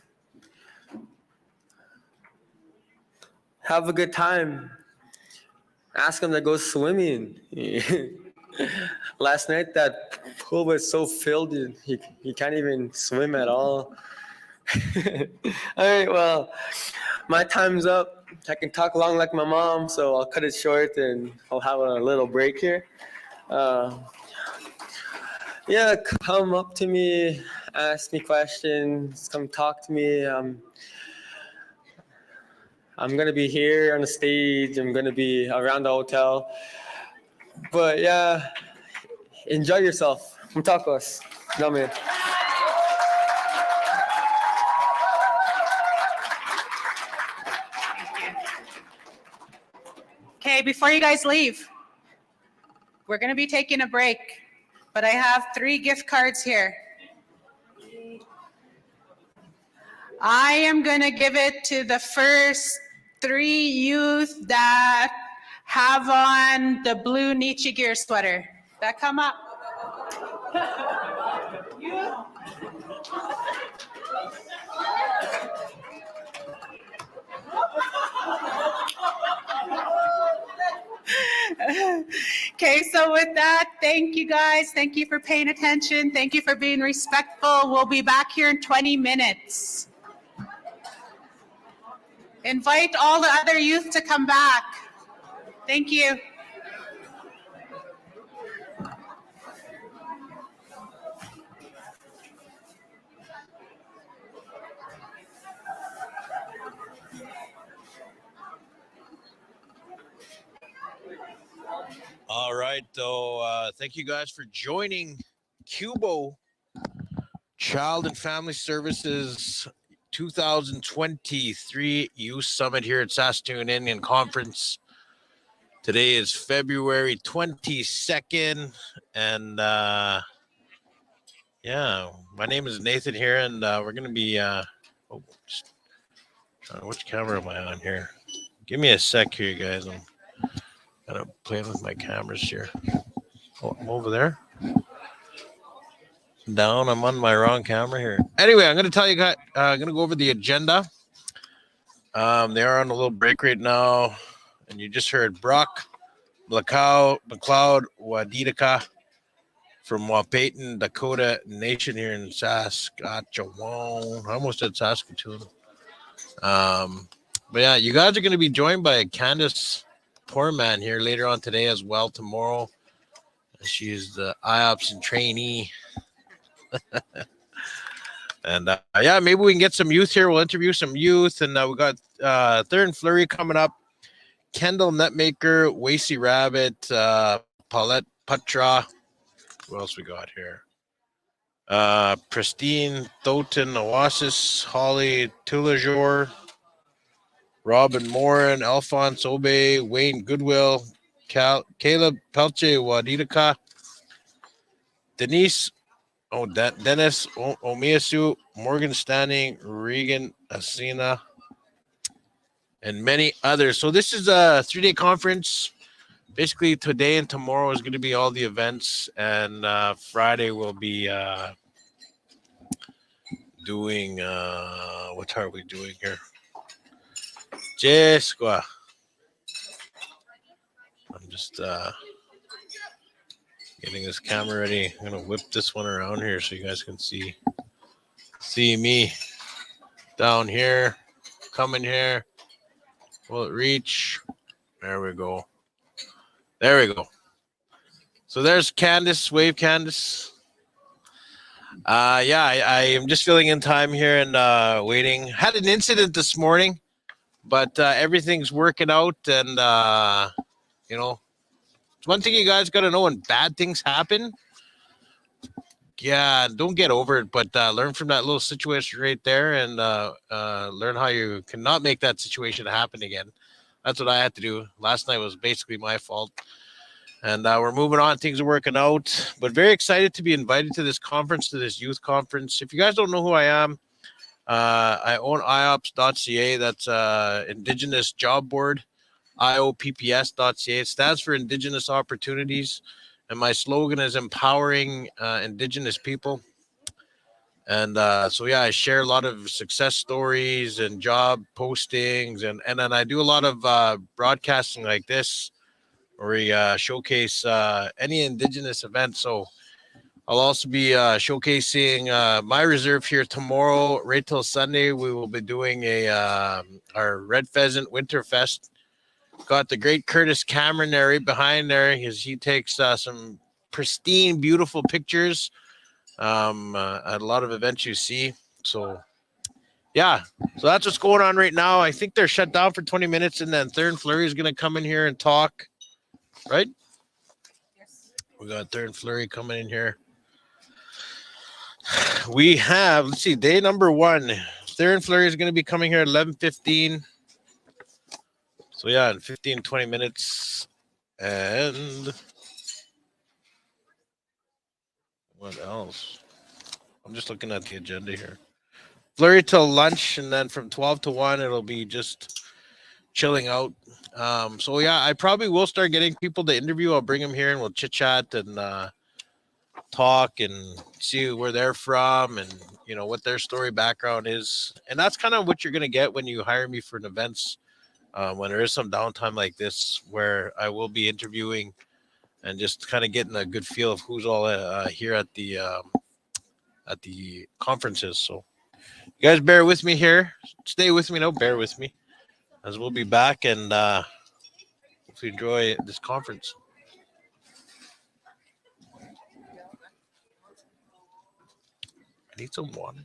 Have a good time. Ask them to go swimming. Last night, that pool was so filled, you can't even swim at all. All right, well, my time's up. I can talk long like my mom, so I'll cut it short and I'll have a little break here. Yeah, come up to me, ask me questions, come talk to me. I'm gonna be here on the stage. I'm gonna be around the hotel. But yeah, enjoy yourself. Come talk to us. No, man. Okay, before you guys leave, we're going to be taking a break, but I have 3 gift cards here. I am going to give it to the first 3 youth that have on the blue Nietzsche gear sweater. That come up. Okay, so with that, thank you guys. Thank you for paying attention. Thank you for being respectful. We'll be back here in 20 minutes. Invite all the other youth to come back. Thank you. All right, though. Thank you guys for joining QBOW Child and Family Services 2023 Youth Summit here at Saskatoon Indian Conference. Today is February 22nd, and yeah, my name is Nathan here, and we're going to be, which camera am I on here? Give me a sec here, you guys. I'm kind of playing with my cameras here. Oh, I'm over there. Down. I'm on my wrong camera here. Anyway, I'm going to tell you guys, I'm going to go over the agenda. They are on a little break right now. And you just heard Brock McLeod Wadidika from Wapayton, Dakota Nation here in Saskatchewan. I almost said Saskatoon. But yeah, you guys are going to be joined by Candace Poorman here later on today as well tomorrow. She's the IOPS and trainee. And yeah, maybe we can get some youth here. We'll interview some youth. And we got Third and Flurry coming up. Kendall Netmaker, Wasey Rabbit, Paulette Patra. Who else we got here? Pristine Thoton Oasis, Holly Tulajor, Robin Morin, Alphonse Obe, Wayne Goodwill, Caleb Pelche Wadidika, Dennis Omiyasu, Morgan Standing, Regan Asina, and many others. So this is a 3-day conference. Basically, today and tomorrow is going to be all the events, and Friday will be doing what are we doing here? Jessica. I'm just getting this camera ready. I'm gonna whip this one around here so you guys can see See me down here, coming here. Will it reach? There we go. There we go. So there's Candace, wave Candace. Yeah, I am just filling in time here and waiting. Had an incident this morning, but everything's working out. And, you know, it's one thing you guys got to know when bad things happen. Yeah, don't get over it, but learn from that little situation right there and learn how you cannot make that situation happen again. That's what I had to do. Last night was basically my fault. And we're moving on. Things are working out, but very excited to be invited to this conference, to this youth conference. If you guys don't know who I am, I own IOPS.ca. That's Indigenous Job Board, IOPPS.ca. It stands for Indigenous Opportunities. And my slogan is empowering Indigenous people. And so, yeah, I share a lot of success stories and job postings. And then I do a lot of broadcasting like this, where we showcase any Indigenous event. So I'll also be showcasing my reserve here tomorrow, right till Sunday. We will be doing our Red Pheasant Winter Fest. Got the great Curtis Cameron there right behind there. He takes some pristine, beautiful pictures at a lot of events you see. So yeah, so that's what's going on right now. I think they're shut down for 20 minutes, and then Thurn Fleury is going to come in here and talk, right? We got Thurn Fleury coming in here. We have, let's see, day number 1. Thurn Fleury is going to be coming here at 11:15. So yeah, in 15, 20 minutes. And what else? I'm just looking at the agenda here. Flurry till lunch, and then from 12 to 1, it'll be just chilling out. So yeah, I probably will start getting people to interview. I'll bring them here and we'll chit chat and talk and see where they're from and you know what their story background is. And that's kind of what you're gonna get when you hire me for an events. When there is some downtime like this, where I will be interviewing and just kind of getting a good feel of who's all here at the conferences. So you guys bear with me here. Stay with me, no, bear with me, as we'll be back and hopefully enjoy this conference. I need some water.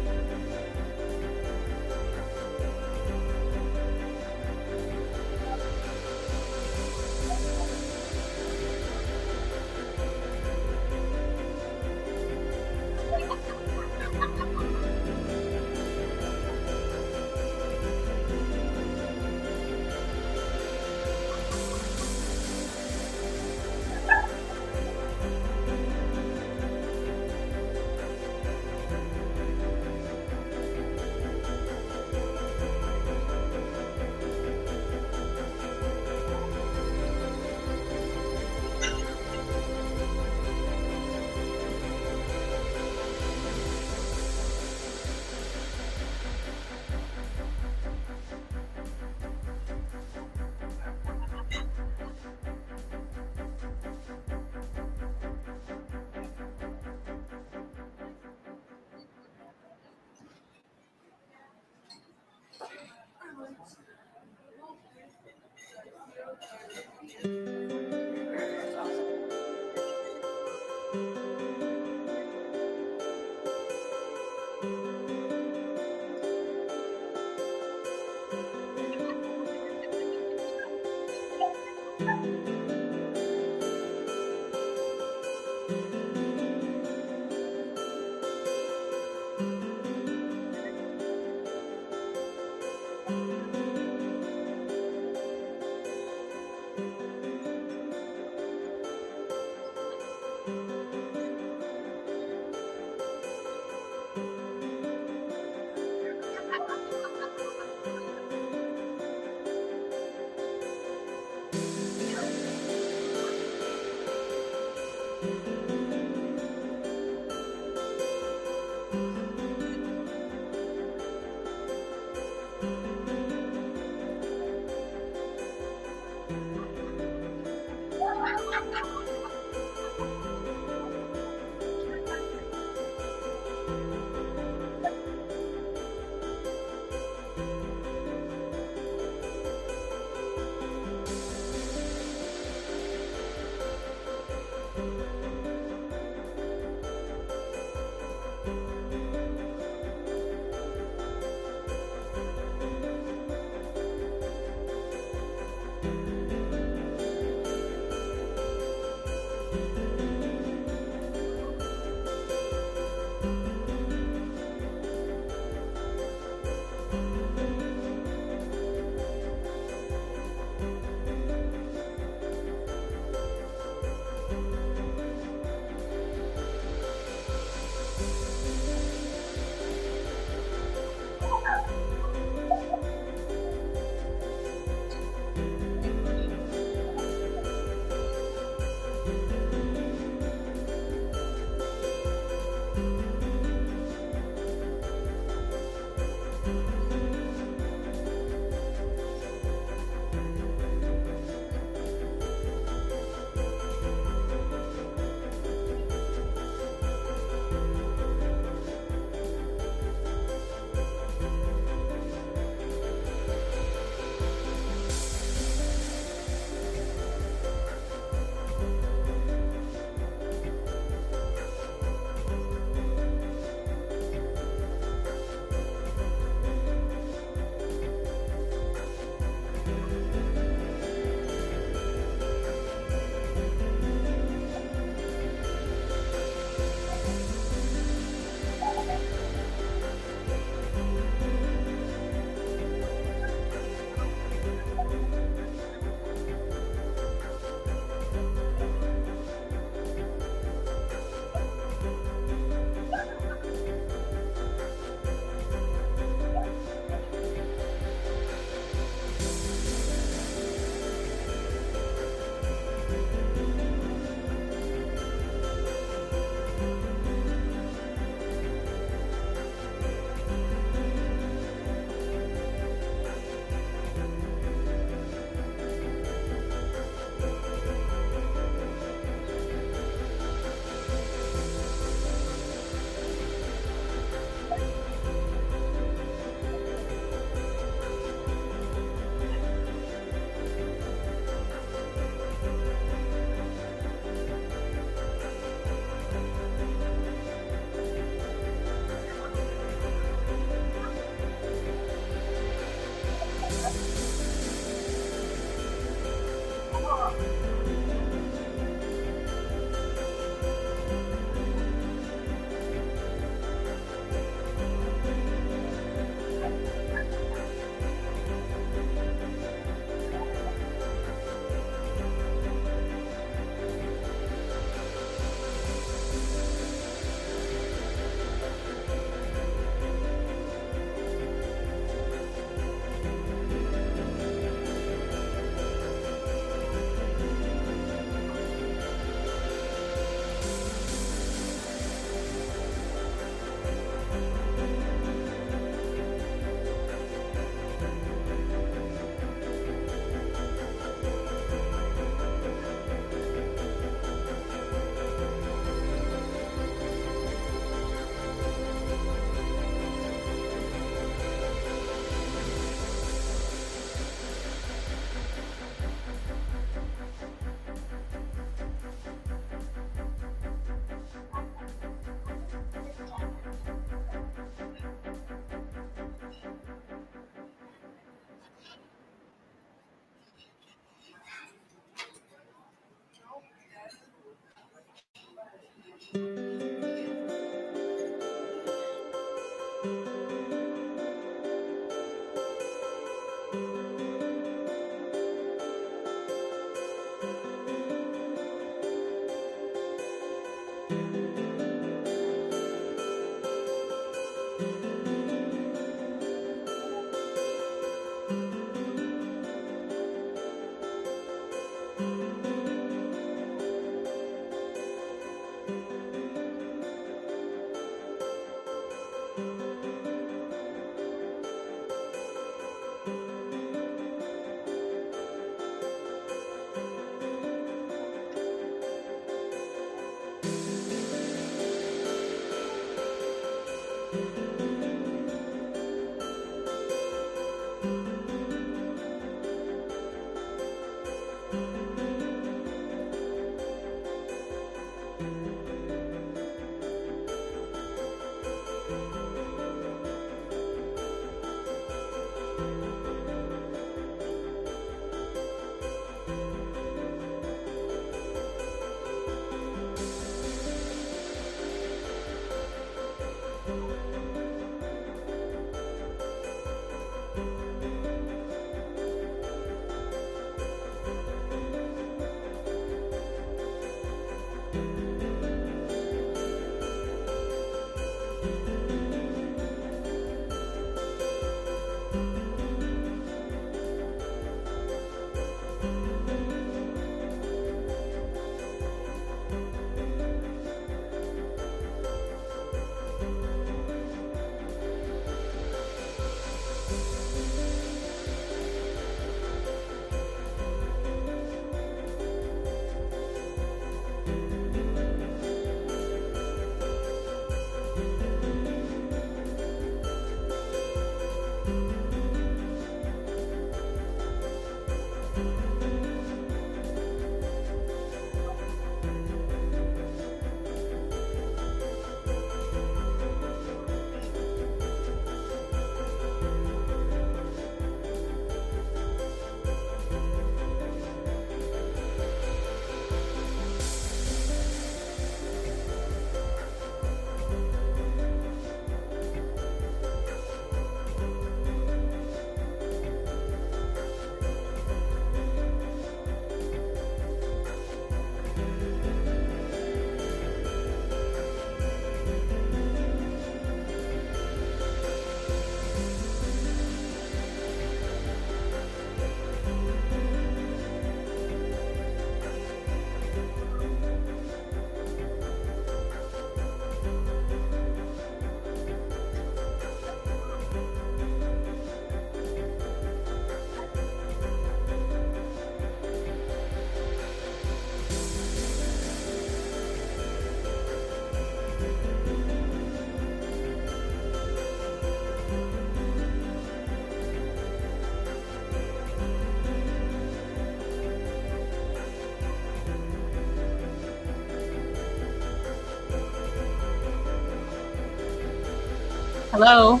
Hello?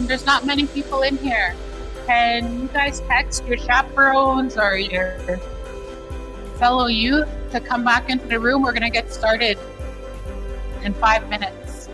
There's not many people in here. Can you guys text your chaperones or your fellow youth to come back into the room? We're going to get started in 5 minutes.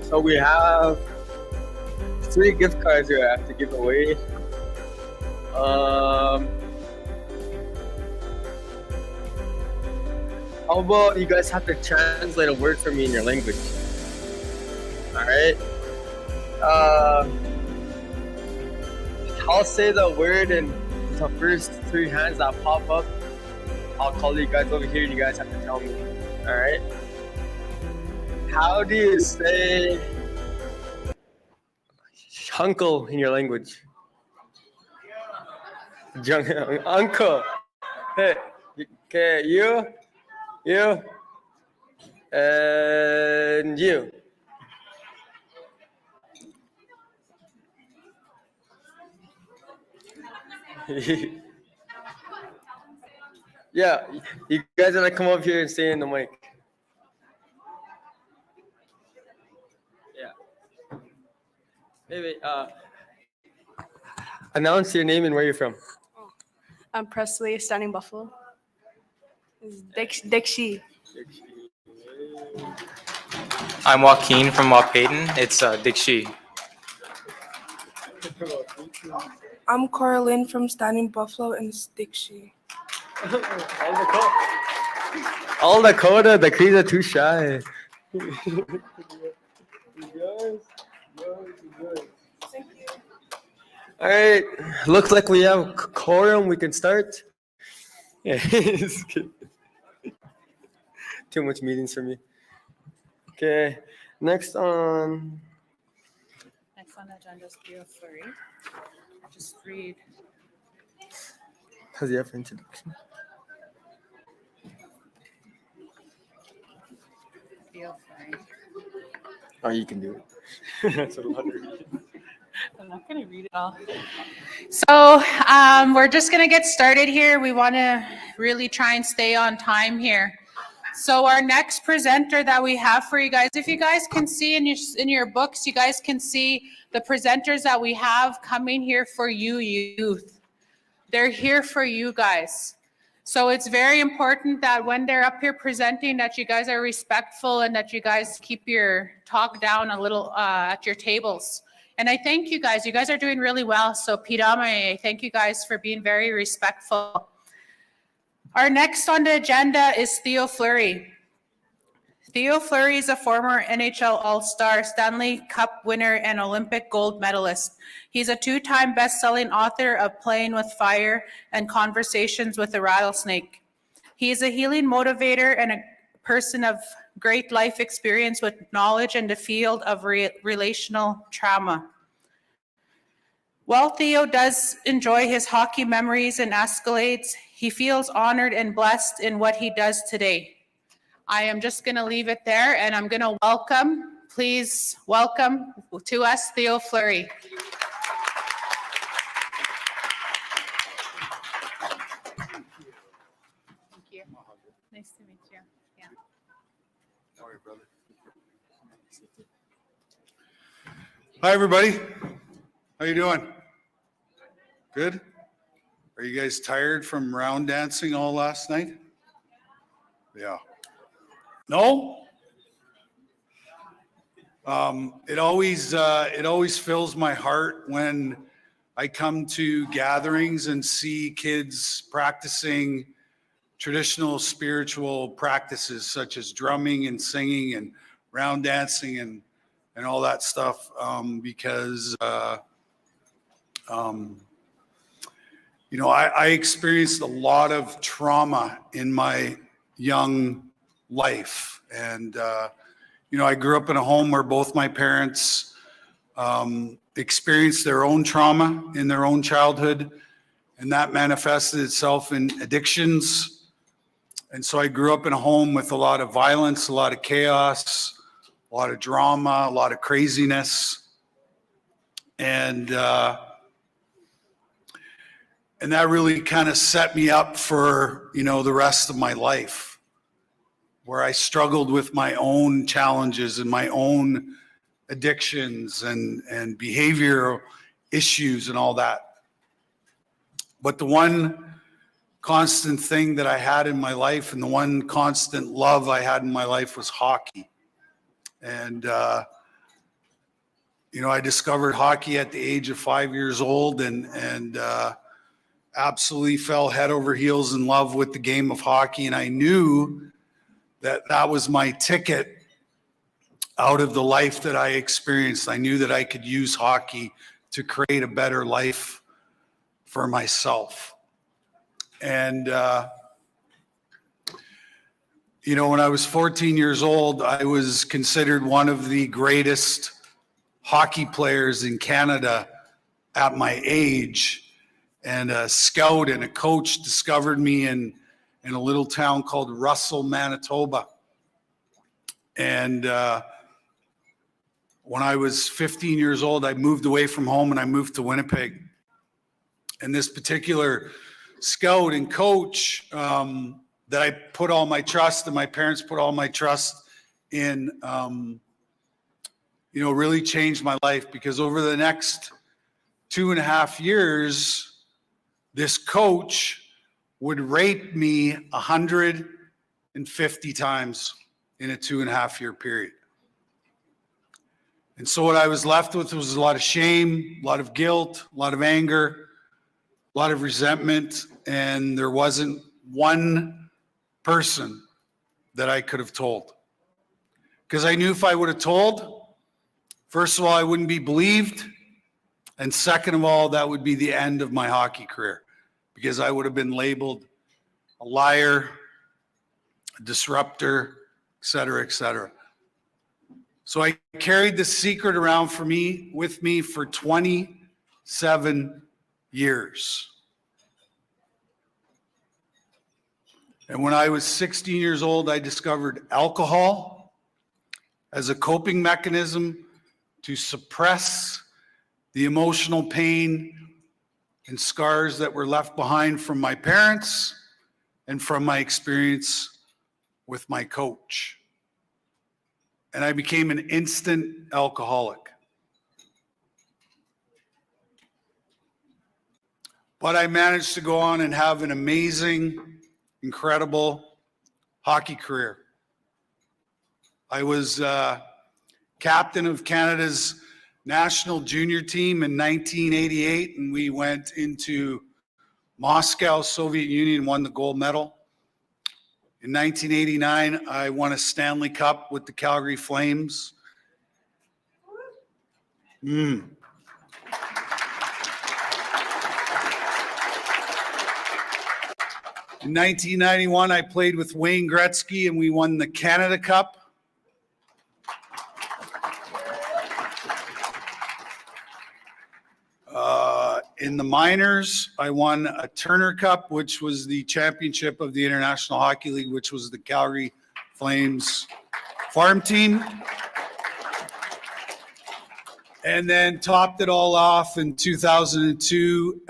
So we have 3 gift cards we have to give away. How about you guys have to translate a word for me in your language? All right. I'll say the word and the first three hands that pop up, I'll call you guys over here. You guys have to tell me. All right. How do you say uncle in your language? Uncle. Hey. Okay. You. And you. Yeah, you guys gotta come up here and stay in the mic. Yeah. Maybe announce your name and where you're from. I'm Presley, Standing Buffalo. Dixie. I'm Joaquin from Wapayton. It's Dixie. I'm Coraline from Standing Buffalo and it's Dixie. All Dakota, the Crees are too shy. All right, looks like we have quorum. We can start. Yeah, too much meetings for me. Okay, next on. Next on the agenda is Theo Fleury. Just read. How's the F introduction? Theo Fleury. Oh, you can do it. That's a lot to read. I'm not going to read it all. So we're just going to get started here. We want to really try and stay on time here. So our next presenter that we have for you guys, if you guys can see in your books, you guys can see the presenters that we have coming here for you youth. They're here for you guys. So it's very important that when they're up here presenting that you guys are respectful and that you guys keep your talk down a little at your tables. And I thank you guys. You guys are doing really well. So Pidama, I thank you guys for being very respectful. Our next on the agenda is Theo Fleury. Theo Fleury is a former NHL All-Star, Stanley Cup winner, and Olympic gold medalist. He's a two-time best-selling author of Playing with Fire and Conversations with a Rattlesnake. He is a healing motivator and a person of great life experience with knowledge in the field of relational trauma. While Theo does enjoy his hockey memories and escalades, he feels honored and blessed in what he does today. I am just going to leave it there, and I'm going to please welcome to us Theo Fleury. Thank you. Nice to meet you. Yeah. How are you, brother? Hi, everybody. How you doing? Good? Are you guys tired from round dancing all last night? Yeah. No? It always fills my heart when I come to gatherings and see kids practicing traditional spiritual practices such as drumming and singing and round dancing and all that stuff, because I experienced a lot of trauma in my young life. And, I grew up in a home where both my parents experienced their own trauma in their own childhood, and that manifested itself in addictions. And so I grew up in a home with a lot of violence, a lot of chaos, a lot of drama, a lot of craziness. And that really kind of set me up for, the rest of my life, where I struggled with my own challenges and my own addictions and behavioral issues and all that. But the one constant thing that I had in my life and the one constant love I had in my life was hockey. And, I discovered hockey at the age of 5 years old and absolutely fell head over heels in love with the game of hockey. And I knew that was my ticket out of the life that I experienced. I knew that I could use hockey to create a better life for myself. And, when I was 14 years old, I was considered one of the greatest hockey players in Canada at my age. And a scout and a coach discovered me in a little town called Russell, Manitoba. And when I was 15 years old, I moved away from home and I moved to Winnipeg. And this particular scout and coach that I put all my trust, and my parents put all my trust in, really changed my life, because over the next 2.5 years, this coach would rate me 150 times in a 2.5-year period. And so what I was left with was a lot of shame, a lot of guilt, a lot of anger, a lot of resentment, and there wasn't one person that I could have told. Because I knew if I would have told, first of all, I wouldn't be believed, and second of all, that would be the end of my hockey career, because I would have been labeled a liar, a disruptor, et cetera, et cetera. So I carried this secret around with me for 27 years. And when I was 16 years old, I discovered alcohol as a coping mechanism to suppress the emotional pain and scars that were left behind from my parents and from my experience with my coach. And I became an instant alcoholic. But I managed to go on and have an amazing, incredible hockey career. I was captain of Canada's national junior team in 1988, and we went into Moscow, Soviet Union, won the gold medal. In 1989, I won a Stanley Cup with the Calgary Flames. In 1991, I played with Wayne Gretzky and we won the Canada Cup. In the minors, I won a Turner Cup, which was the championship of the International Hockey League, which was the Calgary Flames farm team. And then topped it all off in 2002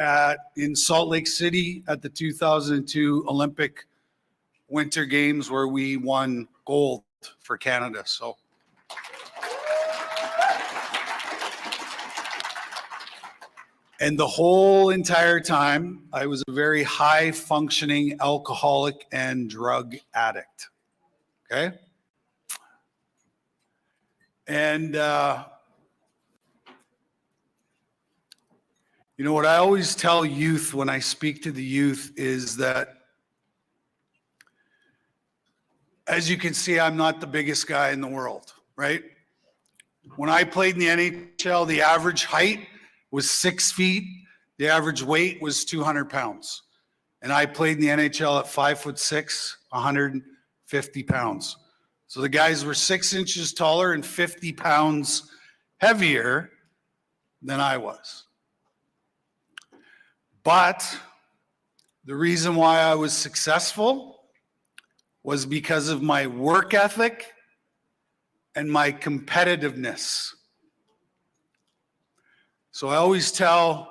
in Salt Lake City at the 2002 Olympic Winter Games, where we won gold for Canada. So and the whole entire time, I was a very high-functioning alcoholic and drug addict. Okay? And what I always tell youth when I speak to the youth is that, as you can see, I'm not the biggest guy in the world, right? When I played in the NHL, the average height was 6 feet. The average weight was 200 pounds. And I played in the NHL at 5'6", 150 pounds. So the guys were 6 inches taller and 50 pounds heavier than I was. But the reason why I was successful was because of my work ethic and my competitiveness. So I always tell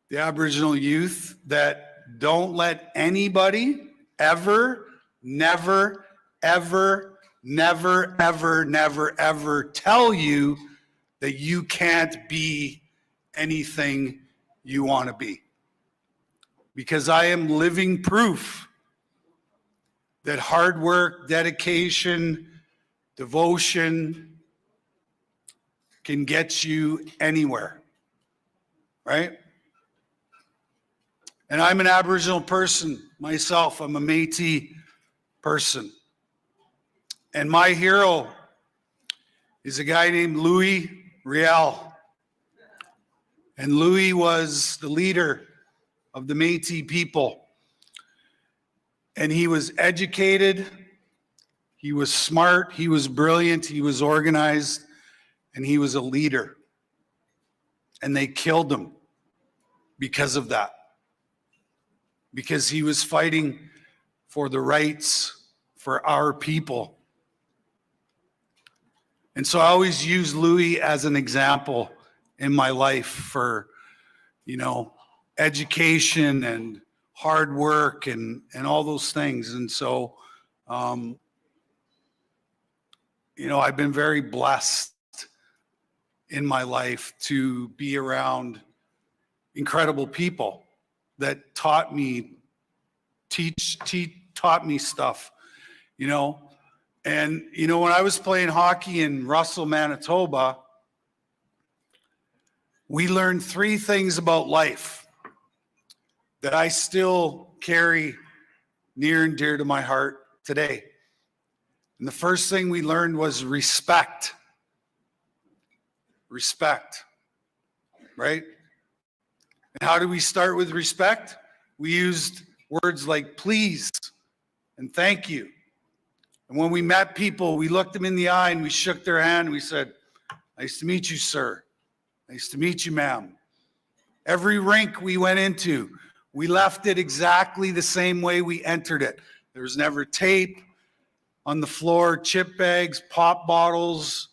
the Aboriginal youth that don't let anybody ever, never, ever, never, ever, never, ever tell you that you can't be anything you want to be. Because I am living proof that hard work, dedication, devotion can get you anywhere, right? And I'm an Aboriginal person myself. I'm a Métis person. And my hero is a guy named Louis Riel. And Louis was the leader of the Métis people. And he was educated, he was smart, he was brilliant, he was organized, and he was a leader. And they killed him because of that. Because he was fighting for the rights for our people. And so I always use Louis as an example in my life for, education and hard work and all those things. And so, I've been very blessed in my life to be around incredible people that taught me stuff, And, when I was playing hockey in Russell, Manitoba, we learned 3 things about life that I still carry near and dear to my heart today. And the first thing we learned was respect. Respect, right? And how do we start with respect? We used words like please and thank you. And when we met people, we looked them in the eye and we shook their hand and we said, nice to meet you, sir. Nice to meet you, ma'am. Every rink we went into, we left it exactly the same way we entered it. There was never tape on the floor, chip bags, pop bottles,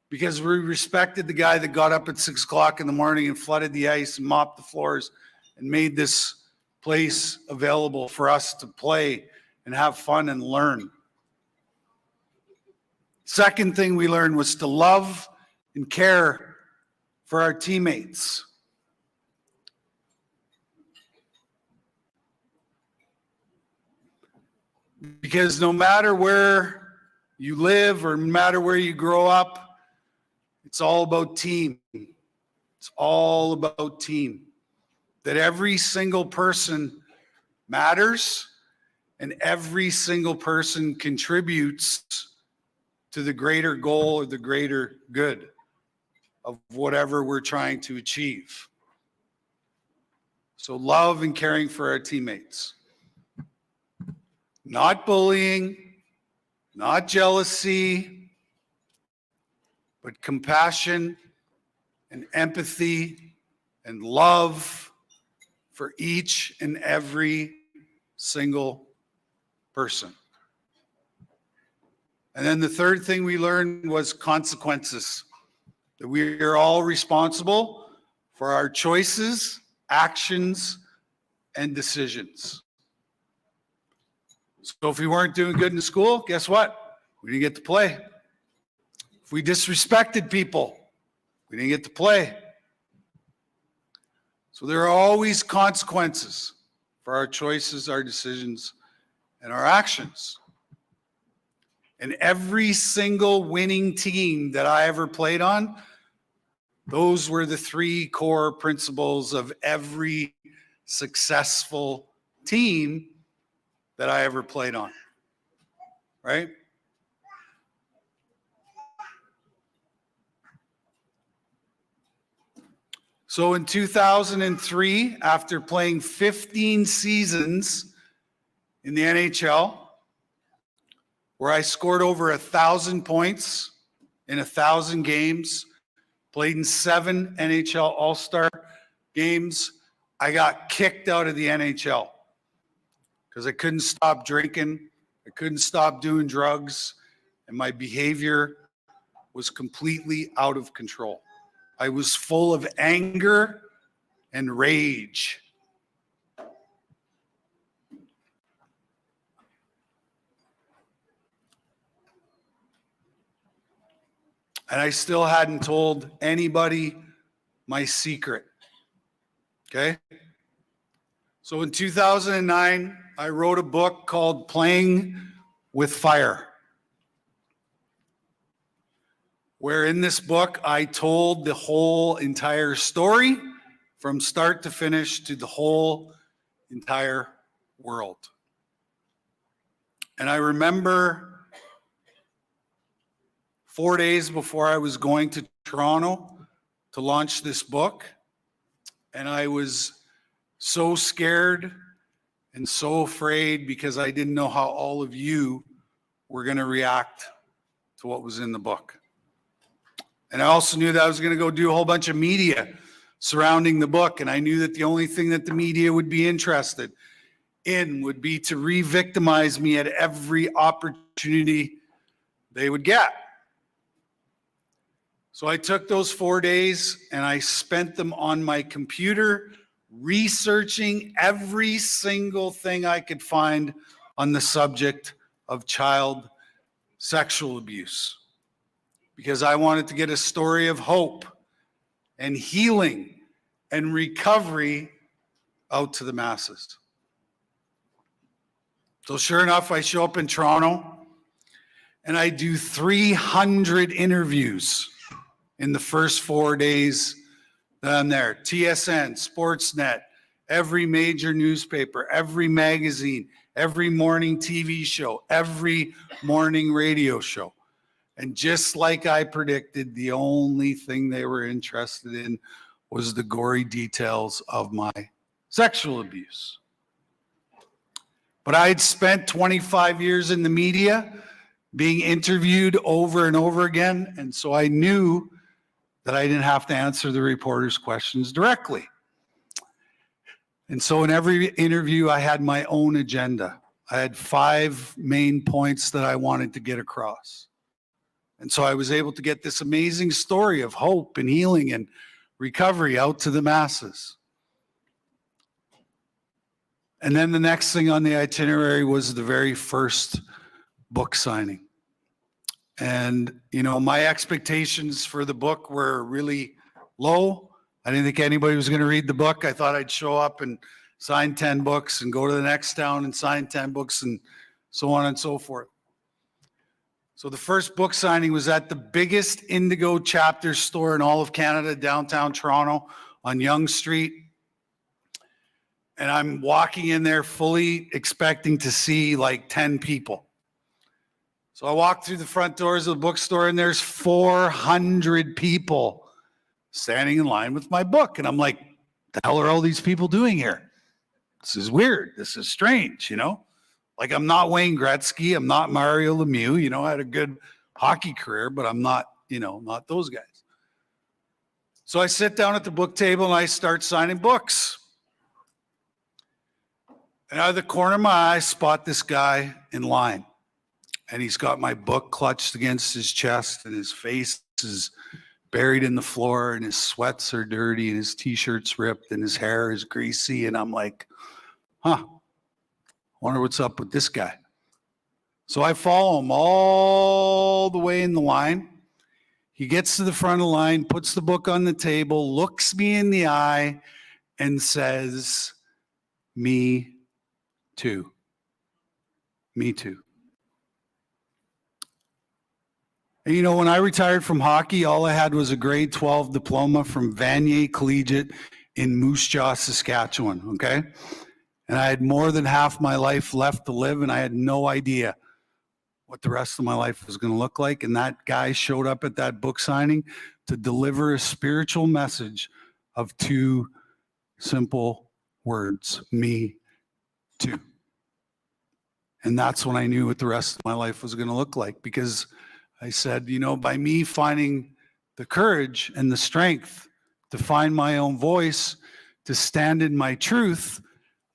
because we respected the guy that got up at 6 o'clock in the morning and flooded the ice and mopped the floors and made this place available for us to play and have fun and learn. Second thing we learned was to love and care for our teammates. Because no matter where you live or no matter where you grow up, it's all about team. It's all about team. That every single person matters and every single person contributes to the greater goal or the greater good of whatever we're trying to achieve. So love and caring for our teammates. Not bullying, not jealousy, but compassion and empathy and love for each and every single person. And then the third thing we learned was consequences. That we are all responsible for our choices, actions, and decisions. So if we weren't doing good in school, guess what? We didn't get to play. If we disrespected people, we didn't get to play. So there are always consequences for our choices, our decisions, and our actions. And every single winning team that I ever played on, those were the 3 core principles of every successful team that I ever played on, right? So in 2003, after playing 15 seasons in the NHL, where I scored over 1,000 points in 1,000 games, played in 7 NHL All-Star games, I got kicked out of the NHL because I couldn't stop drinking, I couldn't stop doing drugs, and my behavior was completely out of control. I was full of anger and rage. And I still hadn't told anybody my secret. Okay? So in 2009, I wrote a book called Playing with Fire, where in this book, I told the whole entire story from start to finish to the whole entire world. And I remember 4 days before I was going to Toronto to launch this book. And I was so scared and so afraid because I didn't know how all of you were going to react to what was in the book. And I also knew that I was going to go do a whole bunch of media surrounding the book. And I knew that the only thing that the media would be interested in would be to re-victimize me at every opportunity they would get. So I took those 4 days and I spent them on my computer researching every single thing I could find on the subject of child sexual abuse, because I wanted to get a story of hope and healing and recovery out to the masses. So sure enough, I show up in Toronto and I do 300 interviews in the first 4 days that I'm there. TSN, Sportsnet, every major newspaper, every magazine, every morning TV show, every morning radio show. And just like I predicted, the only thing they were interested in was the gory details of my sexual abuse. But I had spent 25 years in the media being interviewed over and over again, and so I knew that I didn't have to answer the reporters' questions directly. And so in every interview, I had my own agenda. I had 5 main points that I wanted to get across. And so I was able to get this amazing story of hope and healing and recovery out to the masses. And then the next thing on the itinerary was the very first book signing. And, you know, my expectations for the book were really low. I didn't think anybody was going to read the book. I thought I'd show up and sign 10 books and go to the next town and sign 10 books and so on and so forth. So the first book signing was at the biggest Indigo chapter store in all of Canada, downtown Toronto on Yonge Street. And I'm walking in there fully expecting to see like 10 people. So I walk through the front doors of the bookstore and there's 400 people standing in line with my book. And I'm like, the hell are all these people doing here? This is weird. This is strange, you know? Like, I'm not Wayne Gretzky. I'm not Mario Lemieux. You know, I had a good hockey career, but I'm not, you know, not those guys. So I sit down at the book table and I start signing books. And out of the corner of my eye, I spot this guy in line. And he's got my book clutched against his chest and his face is buried in the floor and his sweats are dirty and his t-shirt's ripped and his hair is greasy. And I'm like, wonder what's up with this guy. So I follow him all the way in the line. He gets to the front of the line, puts the book on the table, looks me in the eye and says, "Me too. Me too." And you know, when I retired from hockey, all I had was a grade 12 diploma from Vanier Collegiate in Moose Jaw, Saskatchewan, okay? And I had more than half my life left to live, and I had no idea what the rest of my life was going to look like. And that guy showed up at that book signing to deliver a spiritual message of 2 simple words: me too. And that's when I knew what the rest of my life was going to look like, because I said, you know, by me finding the courage and the strength to find my own voice, to stand in my truth,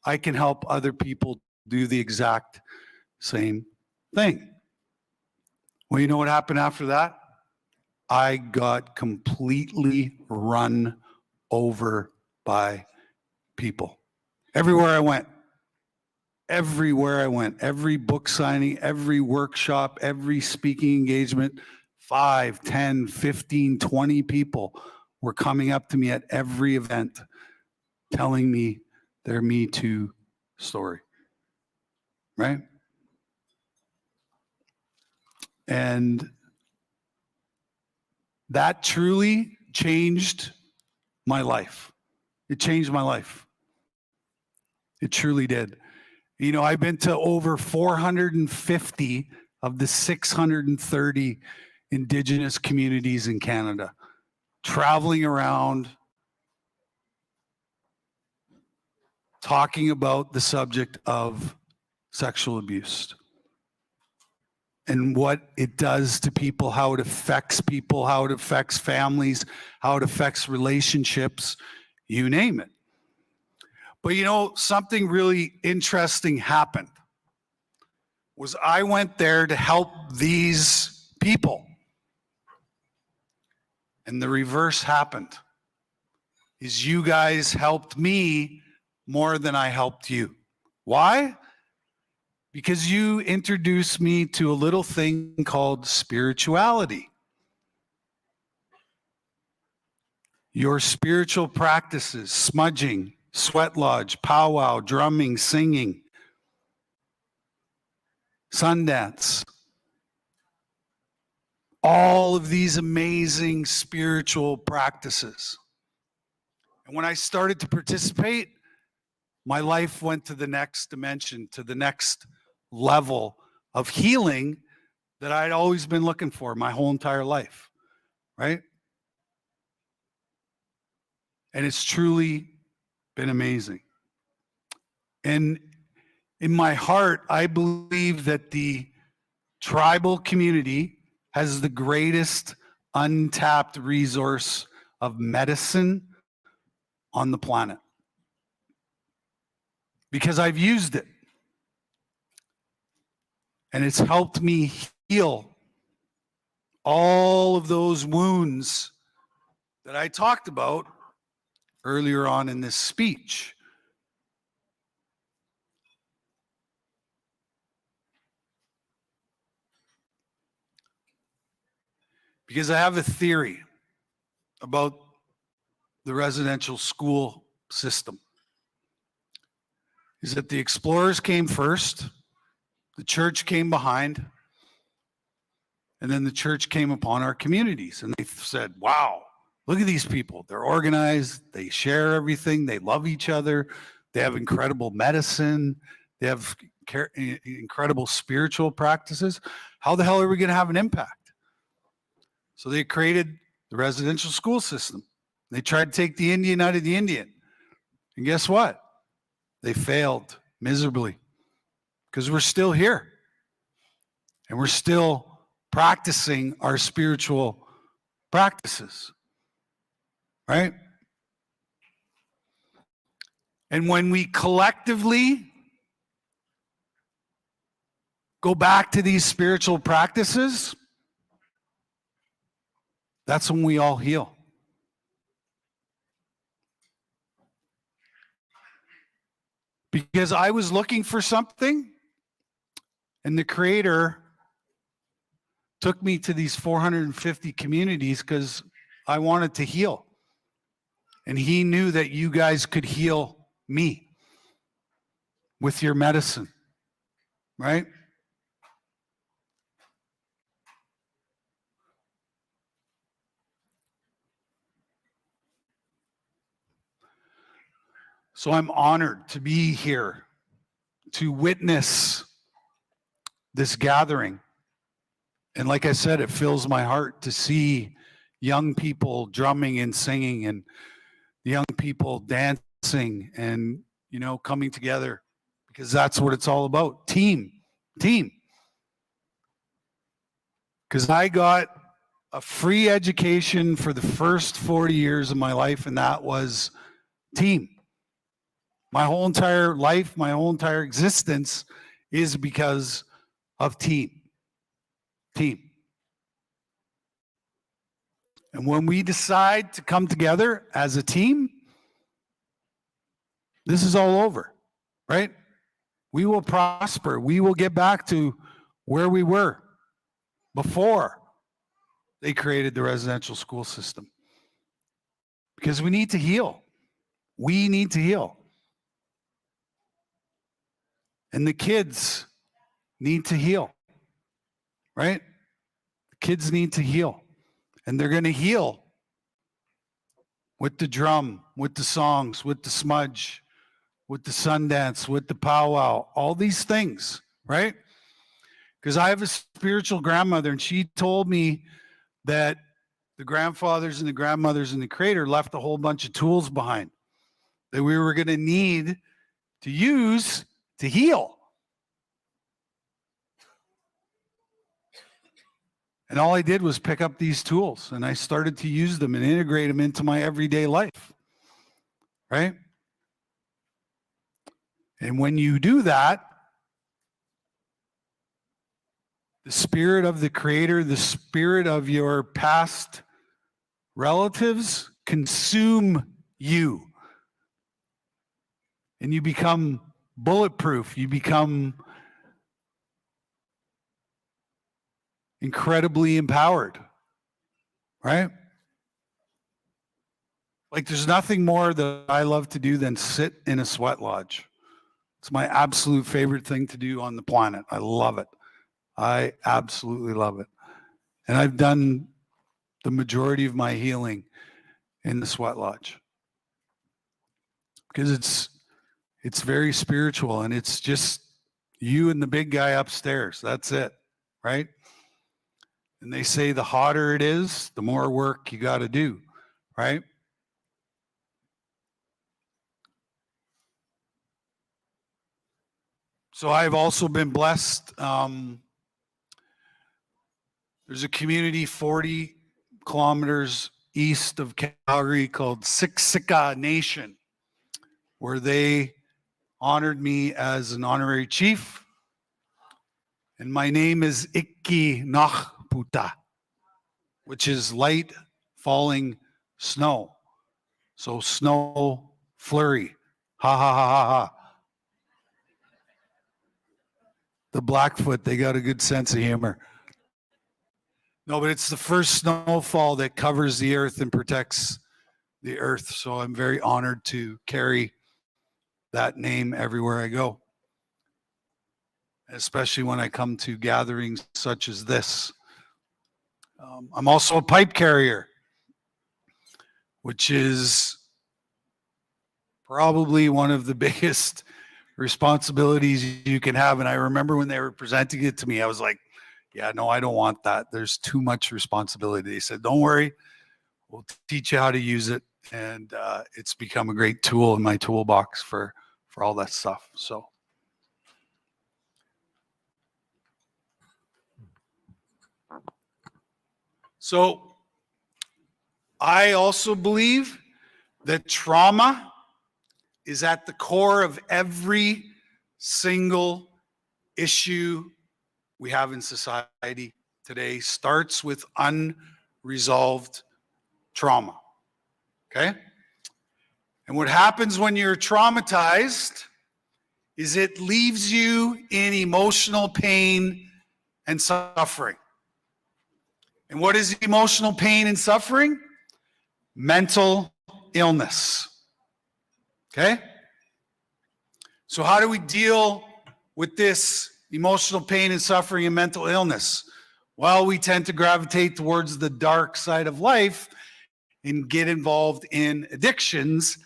I can help other people do the exact same thing. Well, you know what happened after that? I got completely run over by people. Everywhere I went, every book signing, every workshop, every speaking engagement, 5, 10, 15, 20 people were coming up to me at every event telling me their Me Too story, right? And that truly changed my life. It changed my life. It truly did. You know, I've been to over 450 of the 630 Indigenous communities in Canada, traveling around, talking about the subject of sexual abuse and what it does to people, how it affects people, how it affects families, how it affects relationships, you name it. But you know, something really interesting happened. Was I went there to help these people. And the reverse happened. Is you guys helped me more than I helped you. Why? Because you introduced me to a little thing called spirituality. Your spiritual practices, smudging, sweat lodge, powwow, drumming, singing, Sundance. All of these amazing spiritual practices. And when I started to participate, my life went to the next dimension, to the next level of healing that I'd always been looking for my whole entire life, right? And it's truly been amazing. And in my heart, I believe that the tribal community has the greatest untapped resource of medicine on the planet. Because I've used it. And it's helped me heal all of those wounds that I talked about earlier on in this speech. Because I have a theory about the residential school system. Is that the explorers came first, the church came behind, and then the church came upon our communities. And they said, wow, look at these people. They're organized, they share everything, they love each other, they have incredible medicine, they have incredible spiritual practices. How the hell are we going to have an impact? So they created the residential school system. They tried to take the Indian out of the Indian. And guess what? They failed miserably because we're still here. And we're still practicing our spiritual practices. Right? And when we collectively go back to these spiritual practices, that's when we all heal. Because I was looking for something, and the Creator took me to these 450 communities because I wanted to heal. And He knew that you guys could heal me with your medicine, right? So I'm honored to be here to witness this gathering. And like I said, it fills my heart to see young people drumming and singing and young people dancing and, you know, coming together, because that's what it's all about. Team. Because I got a free education for the first 40 years of my life, and that was team. My whole entire life, my whole entire existence is because of team. And when we decide to come together as a team, this is all over, right? We will prosper. We will get back to where we were before they created the residential school system. Because we need to heal. We need to heal. And the kids need to heal, right? The kids need to heal. And they're going to heal with the drum, with the songs, with the smudge, with the Sundance, with the powwow, all these things, right? Because I have a spiritual grandmother, and she told me that the grandfathers and the grandmothers and the Creator left a whole bunch of tools behind that we were going to need to use to heal. And all I did was pick up these tools, and I started to use them and integrate them into my everyday life, right? And when you do that, the spirit of the Creator, the spirit of your past relatives consume you. And you become bulletproof. You become incredibly empowered, right? Like there's nothing more that I love to do than sit in a sweat lodge. It's my absolute favorite thing to do on the planet. I love it. I absolutely love it. And I've done the majority of my healing in the sweat lodge because it's very spiritual, and it's just you and the big guy upstairs. That's it, right? And they say the hotter it is, the more work you got to do, right? So I've also been blessed. There's a community 40 kilometers east of Calgary called Siksika Nation, where they honored me as an honorary chief. And my name is Ikki Nachputa, which is light falling snow. So snow flurry. Ha ha ha ha ha. The Blackfoot, they got a good sense of humor. No, but it's the first snowfall that covers the earth and protects the earth. So I'm very honored to carry that name everywhere I go, especially when I come to gatherings such as this. I'm also a pipe carrier, which is probably one of the biggest responsibilities you can have. And I remember when they were presenting it to me, I was like, yeah, no, I don't want that. There's too much responsibility. They said, don't worry, we'll teach you how to use it. And it's become a great tool in my toolbox for all that stuff. So I also believe that trauma is at the core of every single issue we have in society today. Starts with unresolved trauma. Okay? And what happens when you're traumatized is it leaves you in emotional pain and suffering. And what is emotional pain and suffering? Mental illness. Okay? So how do we deal with this emotional pain and suffering and mental illness? Well, we tend to gravitate towards the dark side of life and get involved in addictions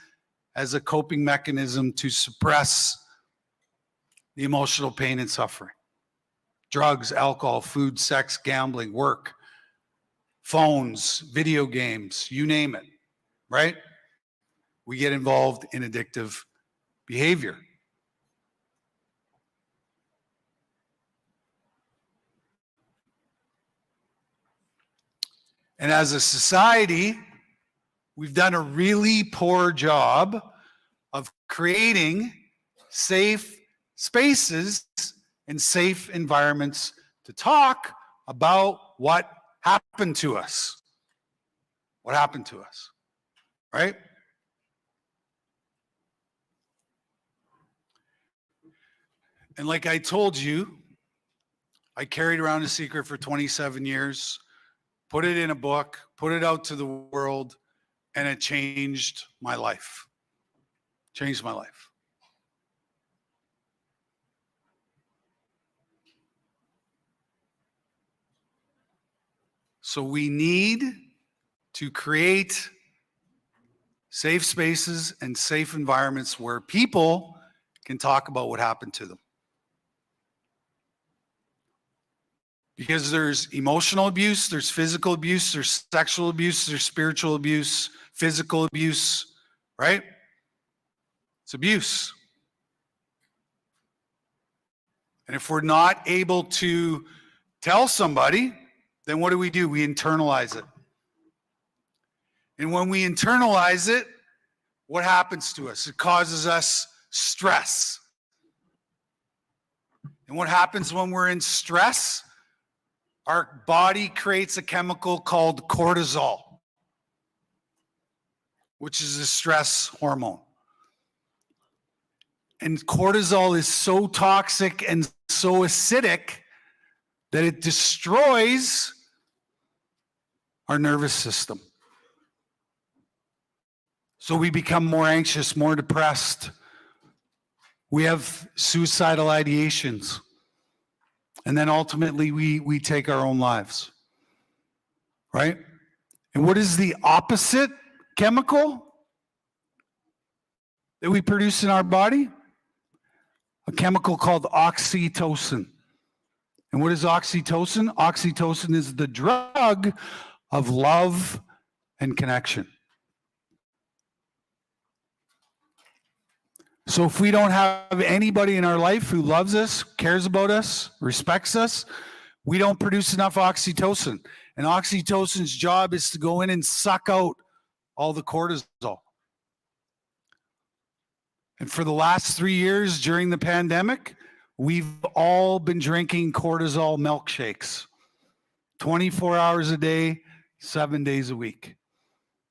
as a coping mechanism to suppress the emotional pain and suffering. Drugs, alcohol, food, sex, gambling, work, phones, video games, you name it, right? We get involved in addictive behavior. And as a society, we've done a really poor job of creating safe spaces and safe environments to talk about what happened to us. What happened to us, right? And like I told you, I carried around a secret for 27 years, put it in a book, put it out to the world, and it changed my life. Changed my life. So we need to create safe spaces and safe environments where people can talk about what happened to them. Because there's emotional abuse, there's physical abuse, there's sexual abuse, there's spiritual abuse, physical abuse, right? It's abuse. And if we're not able to tell somebody, then what do? We internalize it. And when we internalize it, what happens to us? It causes us stress. And what happens when we're in stress? Our body creates a chemical called cortisol, which is a stress hormone. And cortisol is so toxic and so acidic that it destroys our nervous system. So we become more anxious, more depressed. We have suicidal ideations. And then ultimately we take our own lives. Right? And what is the opposite chemical that we produce in our body? A chemical called oxytocin. And what is oxytocin? Oxytocin is the drug of love and connection. So if we don't have anybody in our life who loves us, cares about us, respects us, we don't produce enough oxytocin. And oxytocin's job is to go in and suck out all the cortisol. And for the last 3 years during the pandemic, we've all been drinking cortisol milkshakes. 24 hours a day, 7 days a week.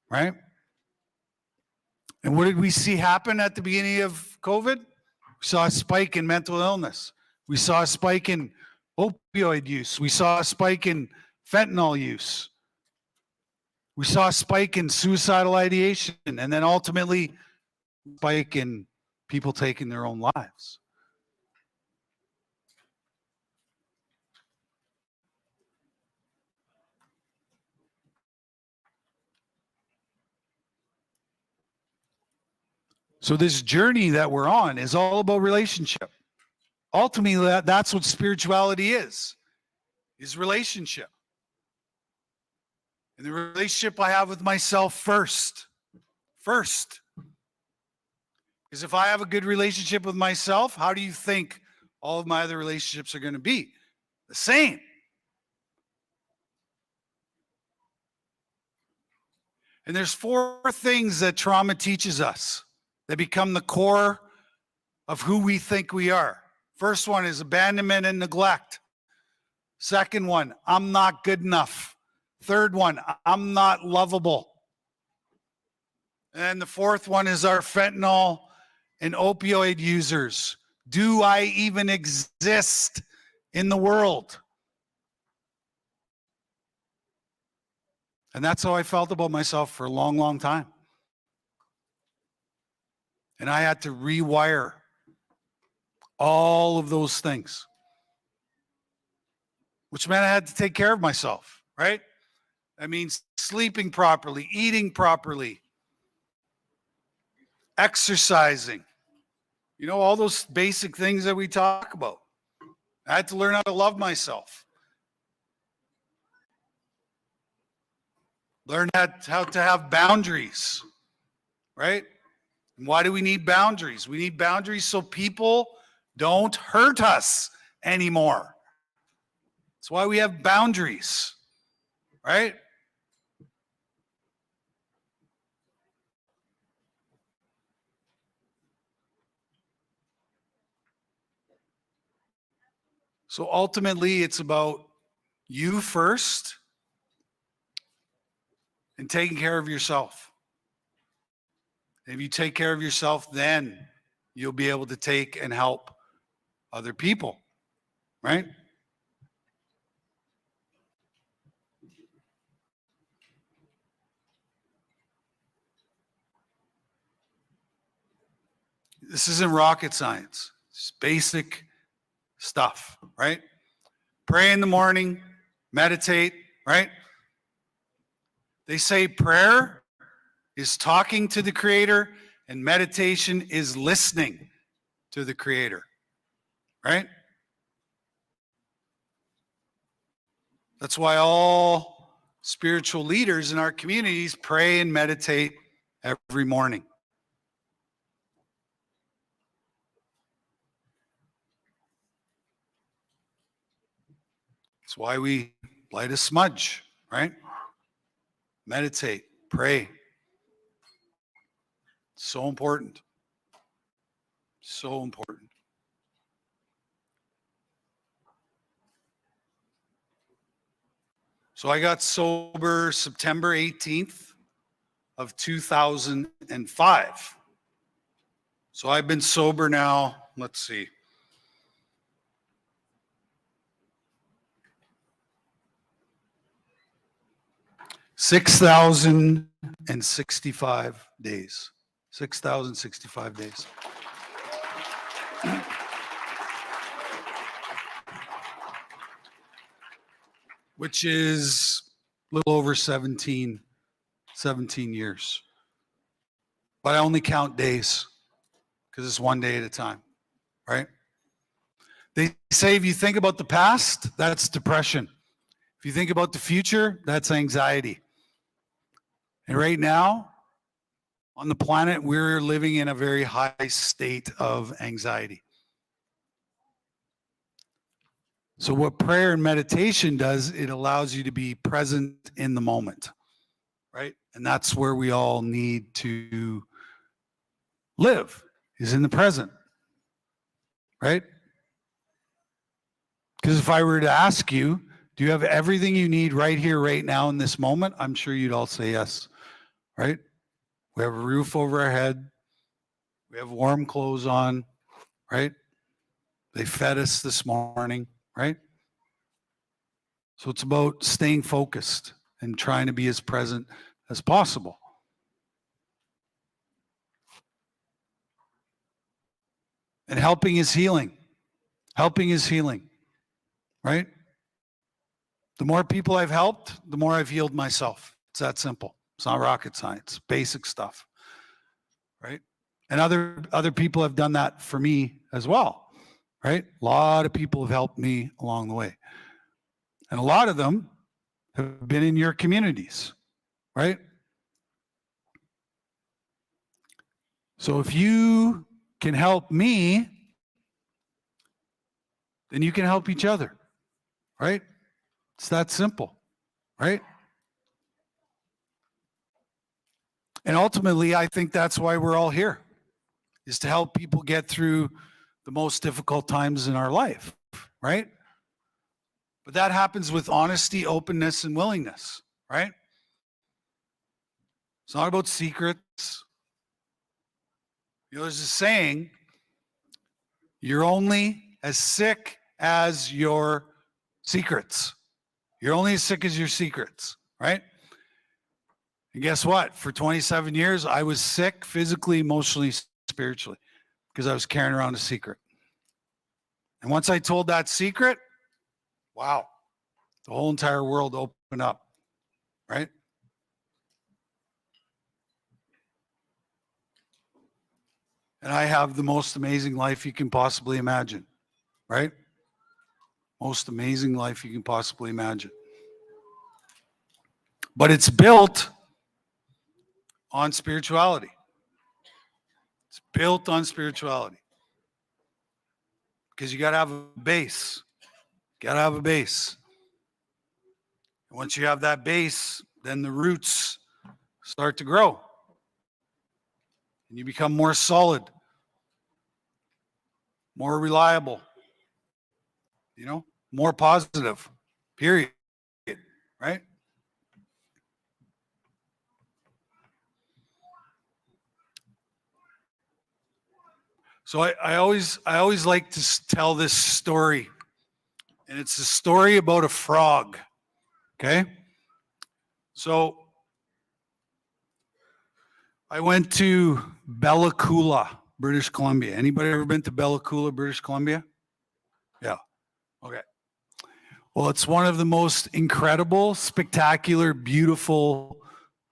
Right? And what did we see happen at the beginning of COVID? We saw a spike in mental illness. We saw a spike in opioid use. We saw a spike in fentanyl use. We saw a spike in suicidal ideation, and then ultimately a spike in people taking their own lives. So this journey that we're on is all about relationship. Ultimately, that's what spirituality is relationship. And the relationship I have with myself first. Because if I have a good relationship with myself, how do you think all of my other relationships are going to be? The same. And there's 4 things that trauma teaches us that become the core of who we think we are. First one is abandonment and neglect. Second one, I'm not good enough. Third one, I'm not lovable. And the fourth one is our fentanyl and opioid users. Do I even exist in the world? And that's how I felt about myself for a long, long time. And I had to rewire all of those things, which meant I had to take care of myself, right? That means sleeping properly, eating properly, exercising, all those basic things that we talk about. I had to learn how to love myself. Learn how to have boundaries, right? And why do we need boundaries? We need boundaries so people don't hurt us anymore. That's why we have boundaries, right? So ultimately, it's about you first and taking care of yourself. If you take care of yourself, then you'll be able to take and help other people, right? This isn't rocket science. It's basic stuff, right? Pray in the morning, meditate, right? They say prayer is talking to the Creator and meditation is listening to the Creator, right? That's why all spiritual leaders in our communities pray and meditate every morning. That's why we light a smudge, right? Meditate, pray. So important. So important. So I got sober September 18th of 2005. So I've been sober now, let's see. $6,065 days. 6,065 days. Which is a little over 17 years. But I only count days because it's one day at a time, right? They say if you think about the past, that's depression. If you think about the future, that's anxiety. And right now, on the planet, we're living in a very high state of anxiety. So what prayer and meditation does, it allows you to be present in the moment, right? And that's where we all need to live, is in the present, right? Because if I were to ask you, do you have everything you need right here, right now in this moment? I'm sure you'd all say yes, right? We have a roof over our head. We have warm clothes on, right? They fed us this morning, right? So it's about staying focused and trying to be as present as possible. And helping is healing. Helping is healing, right? The more people I've helped, the more I've healed myself. It's that simple. It's not rocket science, basic stuff, right? And other people have done that for me as well, right? A lot of people have helped me along the way. And a lot of them have been in your communities, right? So if you can help me, then you can help each other, right? It's that simple, right? And ultimately, I think that's why we're all here, is to help people get through the most difficult times in our life, right? But that happens with honesty, openness, and willingness, right? It's not about secrets. You know, there's a saying, you're only as sick as your secrets. You're only as sick as your secrets, right? And guess what? For 27 years, I was sick physically, emotionally, spiritually, because I was carrying around a secret. And once I told that secret, wow, the whole entire world opened up, right? And I have the most amazing life you can possibly imagine, right? Most amazing life you can possibly imagine. But it's built on spirituality. It's built on spirituality. Because you got to have a base. Got to have a base. And once you have that base, then the roots start to grow. And you become more solid, more reliable, you know, more positive, period, right? So I always like to tell this story, and it's a story about a frog, okay? So I went to Bella Coola, British Columbia. Anybody ever been to Bella Coola, British Columbia? Yeah, okay. Well, it's one of the most incredible, spectacular, beautiful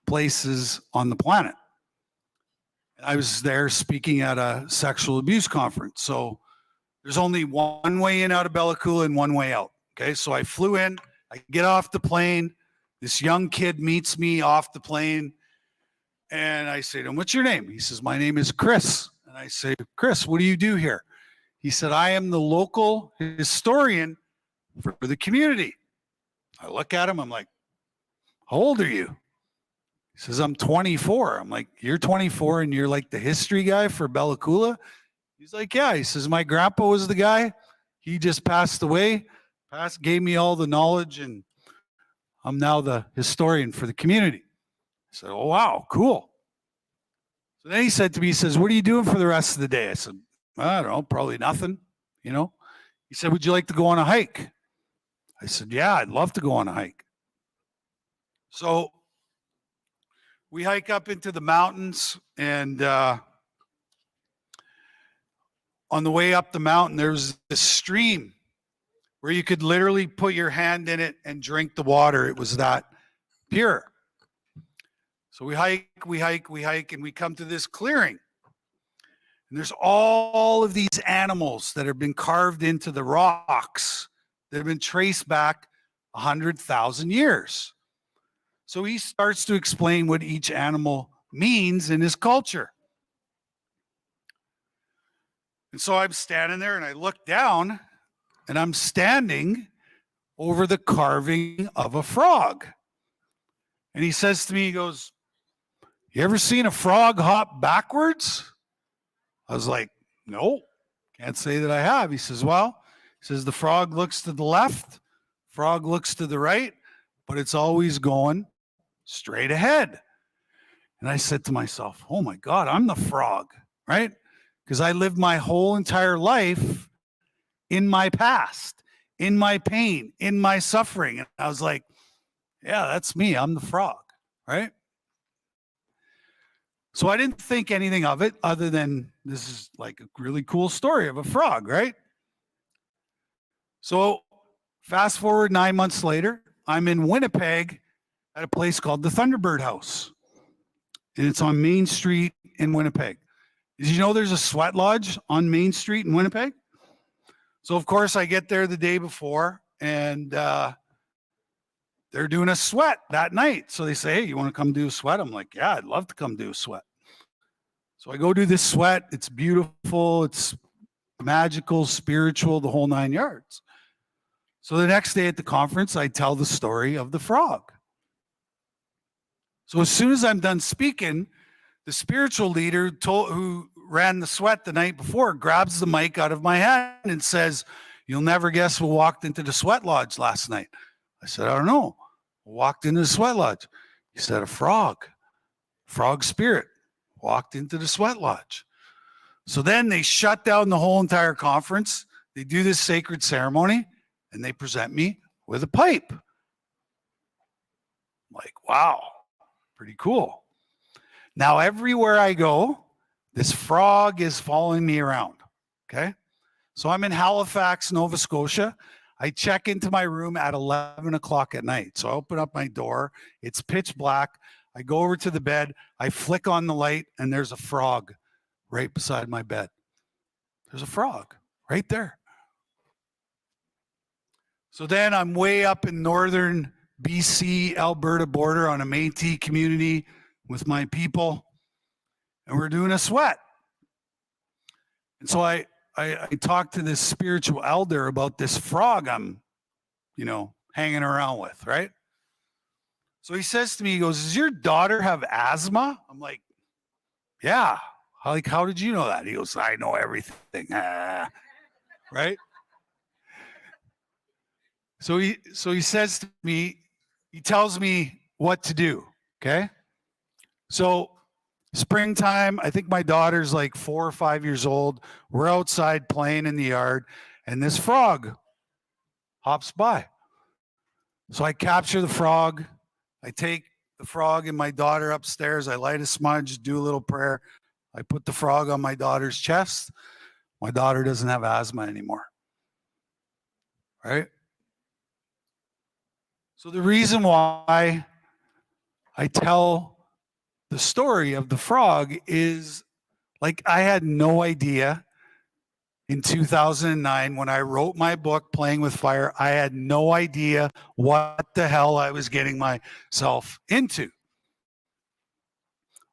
places on the planet. I was there speaking at a sexual abuse conference. So there's only one way in out of Bella Coola and one way out. Okay, so I flew in I get off the plane. This young kid meets me off the plane. And I say to him, what's your name? He says, my name is Chris. And I say, Chris, what do you do here? He said, I am the local historian for the community. I look at him. I'm like, how old are you? He says, I'm 24. I'm like, you're 24 and you're like the history guy for Bella Coola? He's like, yeah. He says, my grandpa was the guy. He just passed away, gave me all the knowledge, and I'm now the historian for the community. I said, oh, wow, cool. So then he said to me, he says, what are you doing for the rest of the day? I said, I don't know, probably nothing, you know. He said, would you like to go on a hike? I said, yeah, I'd love to go on a hike. So we hike up into the mountains, and on the way up the mountain, there's this stream where you could literally put your hand in it and drink the water. It was that pure. So we hike, and we come to this clearing. And there's all of these animals that have been carved into the rocks that have been traced back 100,000 years. So he starts to explain what each animal means in his culture. And so I'm standing there and I look down and I'm standing over the carving of a frog. And he says to me, he goes, you ever seen a frog hop backwards? I was like, no, can't say that I have. He says, well, he says the frog looks to the left, frog looks to the right, but it's always going straight ahead. And I said to myself, oh my God, I'm the frog, right? Because I lived my whole entire life in my past, in my pain, in my suffering. And I was like, yeah, that's me. I'm the frog, right? So I didn't think anything of it other than this is like a really cool story of a frog, right? So fast forward 9 months later, I'm in Winnipeg at a place called the Thunderbird House. And it's on Main Street in Winnipeg. Did you know there's a sweat lodge on Main Street in Winnipeg? So of course I get there the day before, and they're doing a sweat that night. So they say, hey, you want to come do a sweat? I'm like, yeah, I'd love to come do a sweat. So I go do this sweat. It's beautiful. It's magical, spiritual, the whole 9 yards. So the next day at the conference, I tell the story of the frog. So as soon as I'm done speaking, the spiritual leader who ran the sweat the night before grabs the mic out of my hand and says, you'll never guess who walked into the sweat lodge last night. I said, I don't know. Walked into the sweat lodge. He said, a frog spirit walked into the sweat lodge. So then they shut down the whole entire conference. They do this sacred ceremony and they present me with a pipe. I'm like, wow, pretty cool. Now, everywhere I go, this frog is following me around, okay? So I'm in Halifax, Nova Scotia. I check into my room at 11 o'clock at night. So I open up my door. It's pitch black. I go over to the bed. I flick on the light, and there's a frog right beside my bed. There's a frog right there. So then I'm way up in northern BC, Alberta border on a Métis community with my people, and we're doing a sweat. And so I talked to this spiritual elder about this frog I'm, hanging around with, right? So he says to me, he goes, does your daughter have asthma? I'm like, yeah. How did you know that? He goes, I know everything. Right? So he says to me, he tells me what to do, okay? So springtime, I think my daughter's like 4 or 5 years old. We're outside playing in the yard, and this frog hops by. So I capture the frog. I take the frog and my daughter upstairs. I light a smudge, do a little prayer. I put the frog on my daughter's chest. My daughter doesn't have asthma anymore. Right? So the reason why I tell the story of the frog is, like, I had no idea in 2009 when I wrote my book, Playing with Fire. I had no idea what the hell I was getting myself into.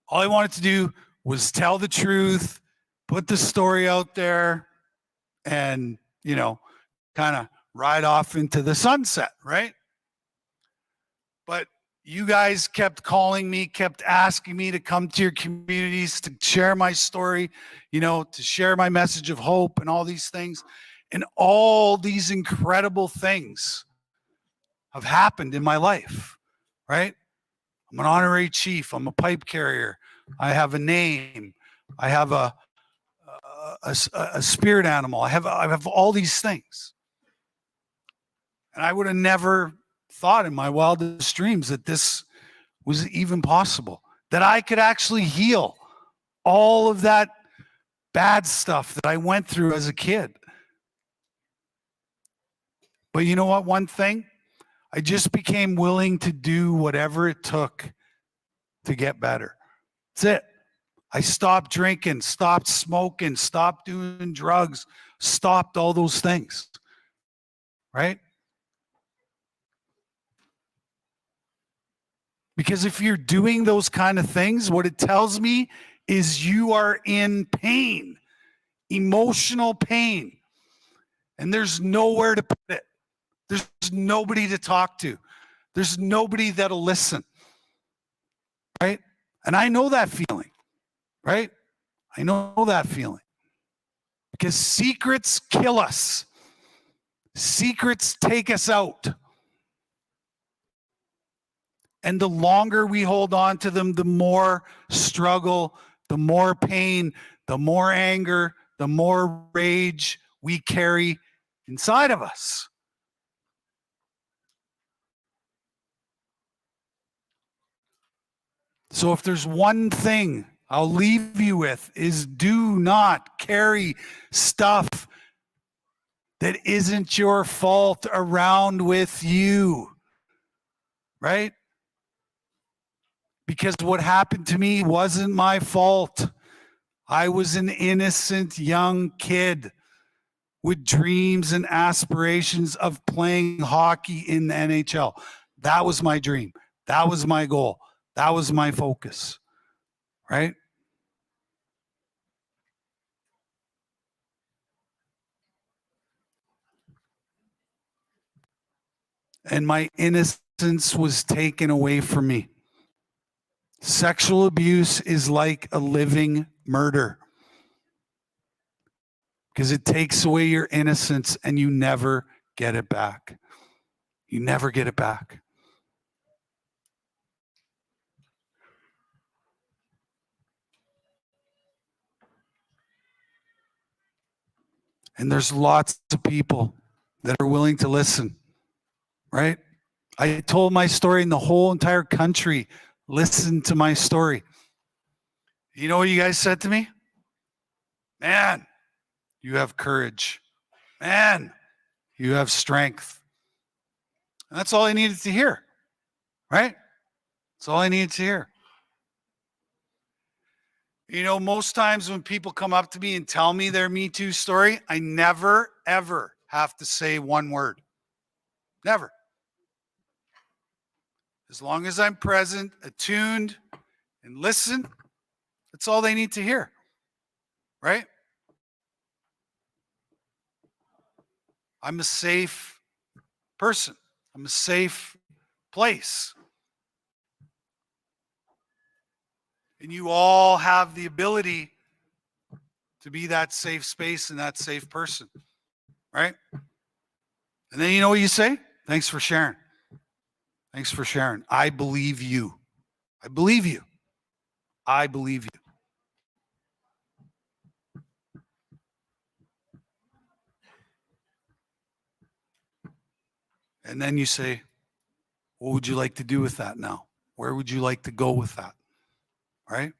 All I wanted to do was tell the truth, put the story out there, and, you know, kind of ride off into the sunset, right? But you guys kept calling me, kept asking me to come to your communities to share my story, you know, to share my message of hope and all these things. And all these incredible things have happened in my life, right? I'm an honorary chief. I'm a pipe carrier. I have a name. I have a spirit animal. I have all these things. And I would have never thought in my wildest dreams that this was even possible, that I could actually heal all of that bad stuff that I went through as a kid. But you know what? One thing, I just became willing to do whatever it took to get better. That's it. I stopped drinking, stopped smoking, stopped doing drugs, stopped all those things, right? Because if you're doing those kind of things, what it tells me is you are in pain, emotional pain, and there's nowhere to put it. There's nobody to talk to. There's nobody that'll listen, right? And I know that feeling, right? I know that feeling. Because secrets kill us. Secrets take us out. And the longer we hold on to them, the more struggle, the more pain, the more anger, the more rage we carry inside of us. So if there's one thing I'll leave you with is do not carry stuff that isn't your fault around with you, right? Because what happened to me wasn't my fault. I was an innocent young kid with dreams and aspirations of playing hockey in the NHL. That was my dream. That was my goal. That was my focus, right? And my innocence was taken away from me. Sexual abuse is like a living murder because it takes away your innocence and you never get it back. You never get it back. And there's lots of people that are willing to listen, right? I told my story and the whole entire country listened to my story. You know what you guys said to me? Man, you have courage. Man, you have strength. And that's all I needed to hear, right? That's all I needed to hear. You know, most times when people come up to me and tell me their Me Too story, I never, ever have to say one word. Never. As long as I'm present, attuned, and listen, that's all they need to hear, right? I'm a safe person. I'm a safe place. And you all have the ability to be that safe space and that safe person, right? And then you know what you say? Thanks for sharing. Thanks for sharing. I believe you. I believe you. I believe you. And then you say, what would you like to do with that now? Where would you like to go with that? Right?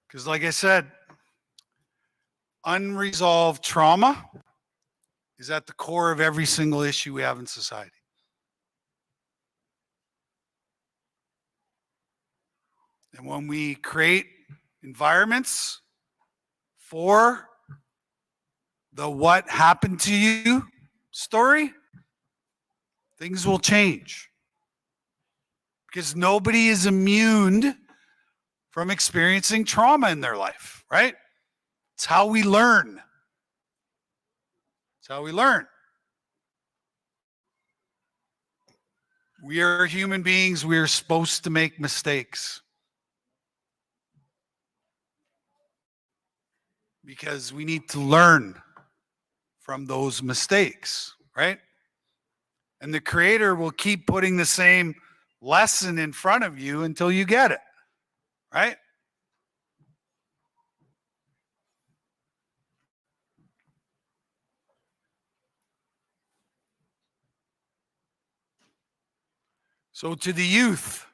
Because like I said, unresolved trauma is at the core of every single issue we have in society. And when we create environments for the what happened to you story, things will change. Because nobody is immune from experiencing trauma in their life, right? It's how we learn. It's how we learn. We are human beings. We are supposed to make mistakes. Because we need to learn from those mistakes, right? And the Creator will keep putting the same lesson in front of you until you get it, right? So to the youth,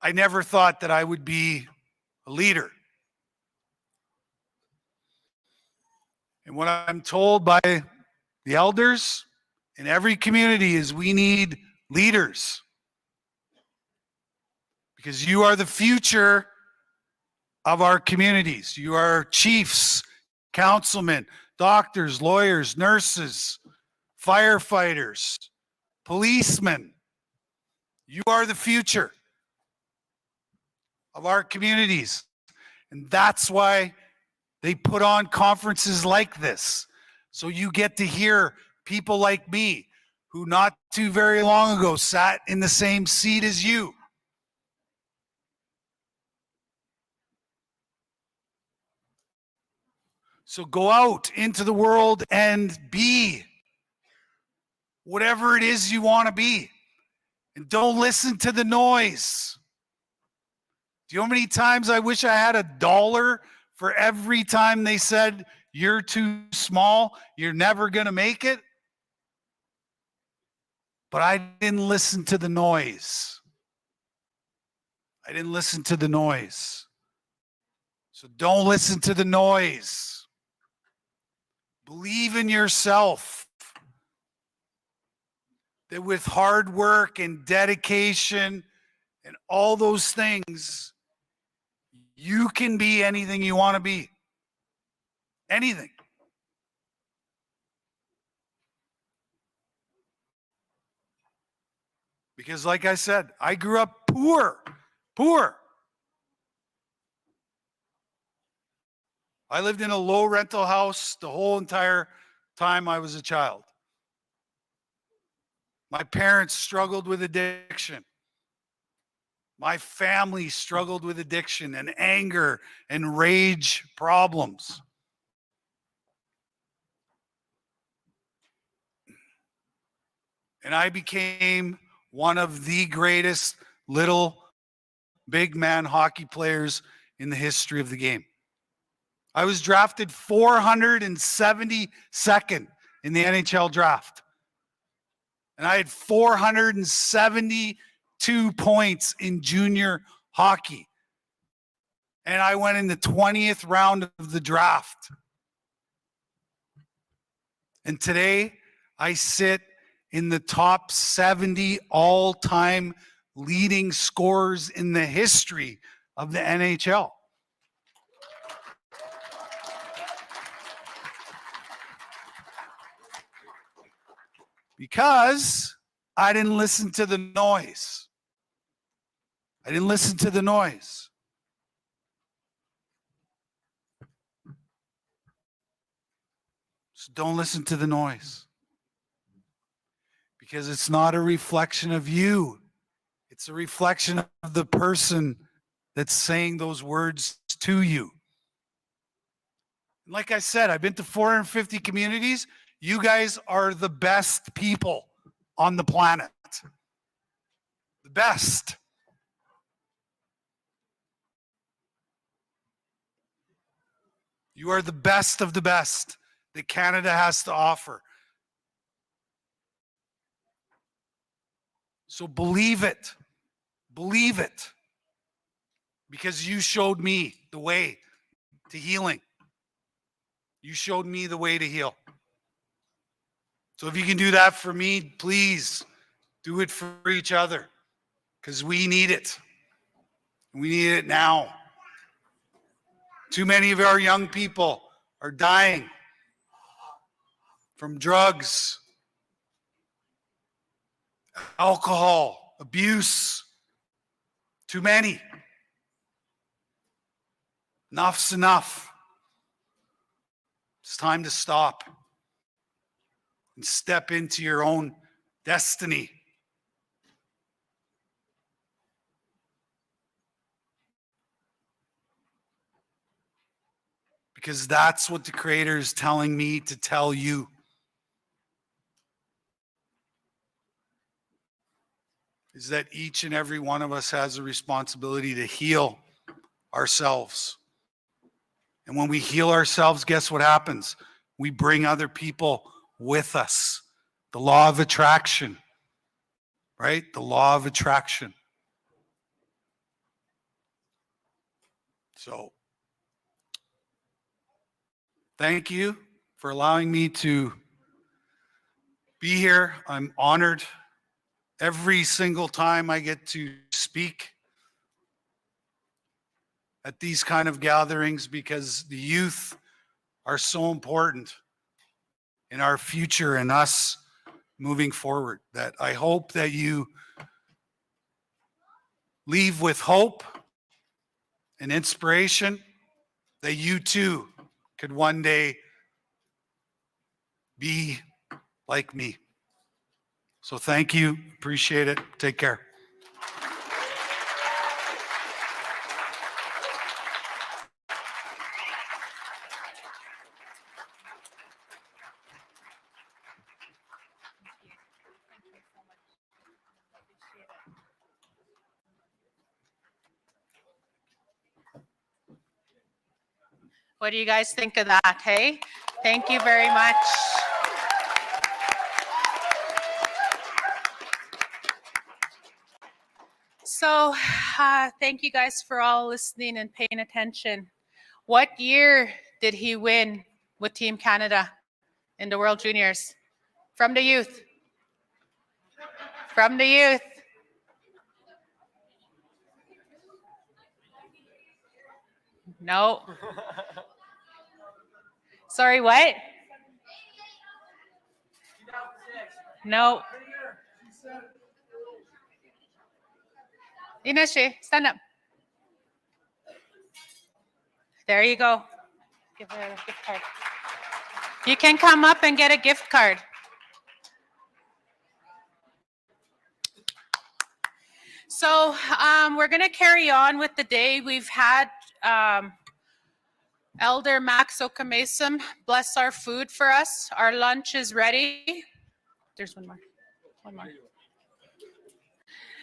I never thought that I would be a leader. And what I'm told by the elders in every community is we need leaders. Because you are the future of our communities. You are chiefs, councilmen, doctors, lawyers, nurses, firefighters, policemen. You are the future of our communities. And that's why they put on conferences like this. So you get to hear people like me who not too very long ago sat in the same seat as you. So go out into the world and be whatever it is you want to be. And don't listen to the noise. Do you know how many times I wish I had $1 for every time they said, you're too small, you're never going to make it? But I didn't listen to the noise. I didn't listen to the noise. So don't listen to the noise. Believe in yourself. That with hard work and dedication and all those things, you can be anything you want to be. Anything. Because like I said, I grew up poor. I lived in a low rental house the whole entire time I was a child. My parents struggled with addiction. My family struggled with addiction and anger and rage problems. And I became one of the greatest little big man hockey players in the history of the game. I was drafted 472nd in the NHL draft. And I had 472 points in junior hockey. And I went in the 20th round of the draft. And today I sit in the top 70 all-time leading scorers in the history of the NHL. Because I didn't listen to the noise. I didn't listen to the noise. So don't listen to the noise. Because it's not a reflection of you. It's a reflection of the person that's saying those words to you. Like I said, I've been to 450 communities. You guys are the best people on the planet. The best. You are the best of the best that Canada has to offer. So believe it. Believe it. Because you showed me the way to healing. You showed me the way to heal. So if you can do that for me, please do it for each other. Because we need it. We need it now. Too many of our young people are dying from drugs, alcohol, abuse. Too many. Enough's enough. It's time to stop and step into your own destiny. Because that's what the Creator is telling me to tell you. Is that each and every one of us has a responsibility to heal ourselves. And when we heal ourselves, guess what happens? We bring other people with us. The law of attraction, right? The law of attraction. So, thank you for allowing me to be here. I'm honored every single time I get to speak at these kind of gatherings, because the youth are so important in our future and us moving forward. That I hope that you leave with hope and inspiration, that you too could one day be like me. So thank you. Appreciate it. Take care. What do you guys think of that, hey? Thank you very much. So, thank you guys for all listening and paying attention. What year did he win with Team Canada in the World Juniors? From the youth. From the youth. No. Sorry, what? No. Ineshe, stand up. There you go. Give her a gift card. You can come up and get a gift card. So we're going to carry on with the day. We've had Elder Max Okamesim bless our food for us. Our lunch is ready. There's one more. One more.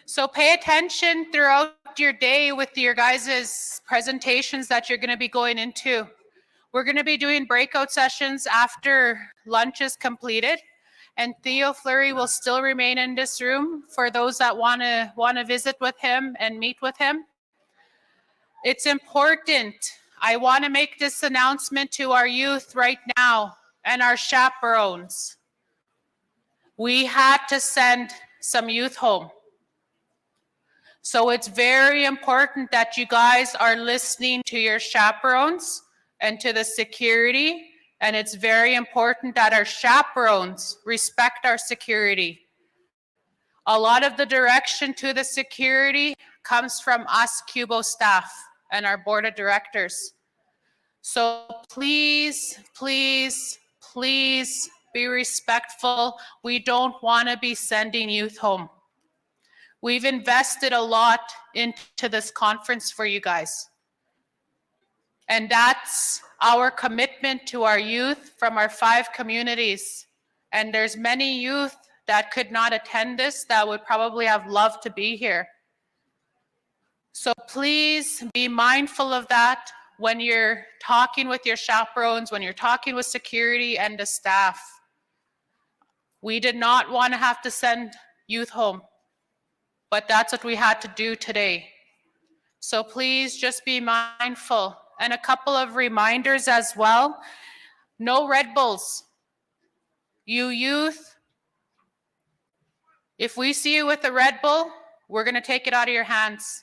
So pay attention throughout your day with your guys' presentations that you're going to be going into. We're going to be doing breakout sessions after lunch is completed. And Theo Fleury will still remain in this room for those that want to visit with him and meet with him. It's important. I want to make this announcement to our youth right now and our chaperones. We had to send some youth home. So it's very important that you guys are listening to your chaperones and to the security. And it's very important that our chaperones respect our security. A lot of the direction to the security comes from us QBOW staff and our board of directors. So please, please, please be respectful. We don't want to be sending youth home. We've invested a lot into this conference for you guys. And that's our commitment to our youth from our 5 communities. And there's many youth that could not attend this that would probably have loved to be here. So please be mindful of that when you're talking with your chaperones, when you're talking with security and the staff. We did not want to have to send youth home, but that's what we had to do today. So please just be mindful. And a couple of reminders as well. No Red Bulls. You youth, if we see you with a Red Bull, we're going to take it out of your hands.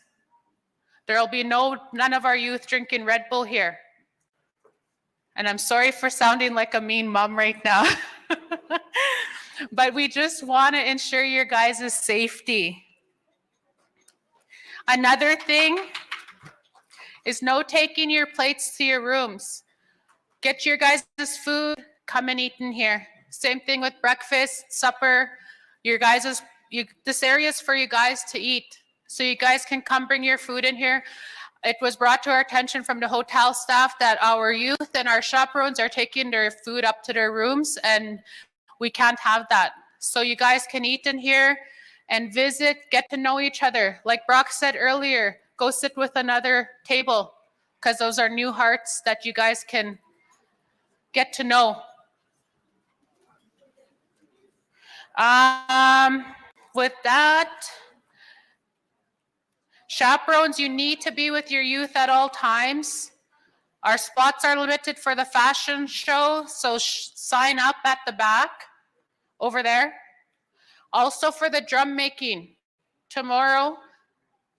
There'll be none of our youth drinking Red Bull here. And I'm sorry for sounding like a mean mom right now. But we just want to ensure your guys' safety. Another thing is no taking your plates to your rooms. Get your guys' food, come and eat in here. Same thing with breakfast, supper. This area is for you guys to eat. So you guys can come bring your food in here. It was brought to our attention from the hotel staff that our youth and our chaperones are taking their food up to their rooms, and we can't have that. So you guys can eat in here and visit, get to know each other. Like Brock said earlier, go sit with another table, because those are new hearts that you guys can get to know. With that, chaperones, you need to be with your youth at all times. Our spots are limited for the fashion show, so sign up at the back over there. Also for the drum making, tomorrow,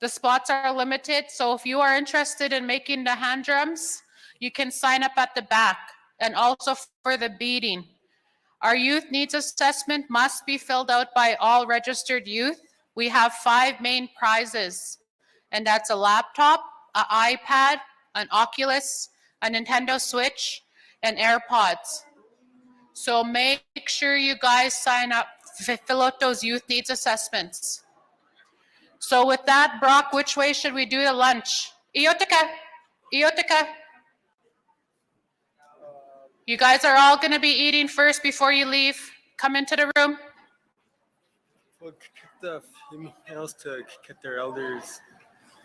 the spots are limited, so if you are interested in making the hand drums, you can sign up at the back. And also for the beading. Our youth needs assessment must be filled out by all registered youth. We have 5 main prizes, and that's a laptop, an iPad, an Oculus, a Nintendo Switch, and AirPods. So make sure you guys sign up, fill out those youth needs assessments. So with that, Brock, which way should we do the lunch? Iotika. You guys are all going to be eating first before you leave. Come into the room. We'll get the females to get their elders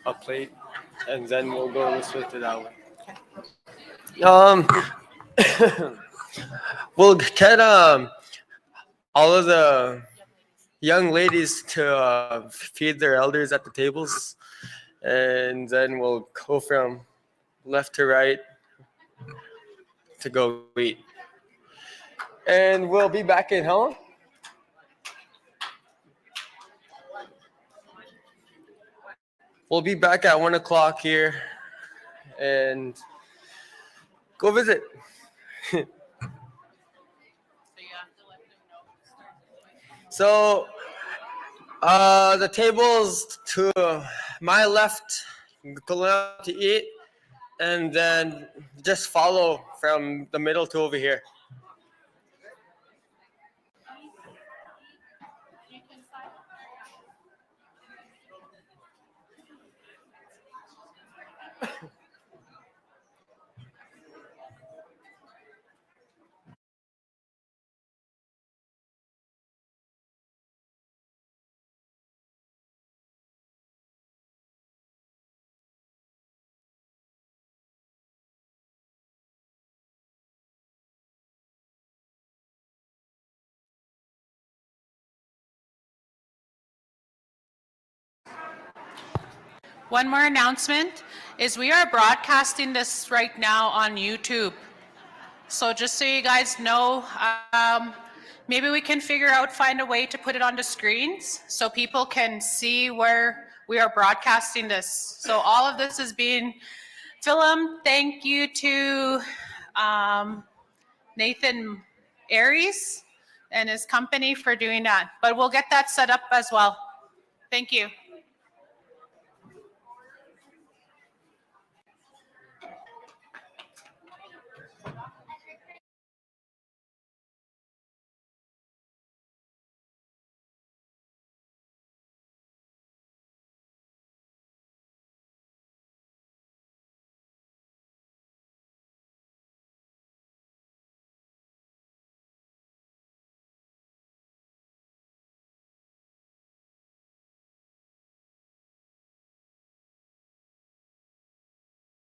a plate, and then we'll go with it that way. We'll get all of the young ladies to feed their elders at the tables, and then we'll go from left to right to go eat. And we'll be back at home. We'll be back at 1 o'clock here and go visit. So the tables to my left, go out to eat, and then just follow from the middle to over here. One more announcement is we are broadcasting this right now on YouTube. So just so you guys know, maybe we can find a way to put it on the screens so people can see where we are broadcasting this. So all of this is being filmed. Thank you to Nathan Aries and his company for doing that. But we'll get that set up as well. Thank you.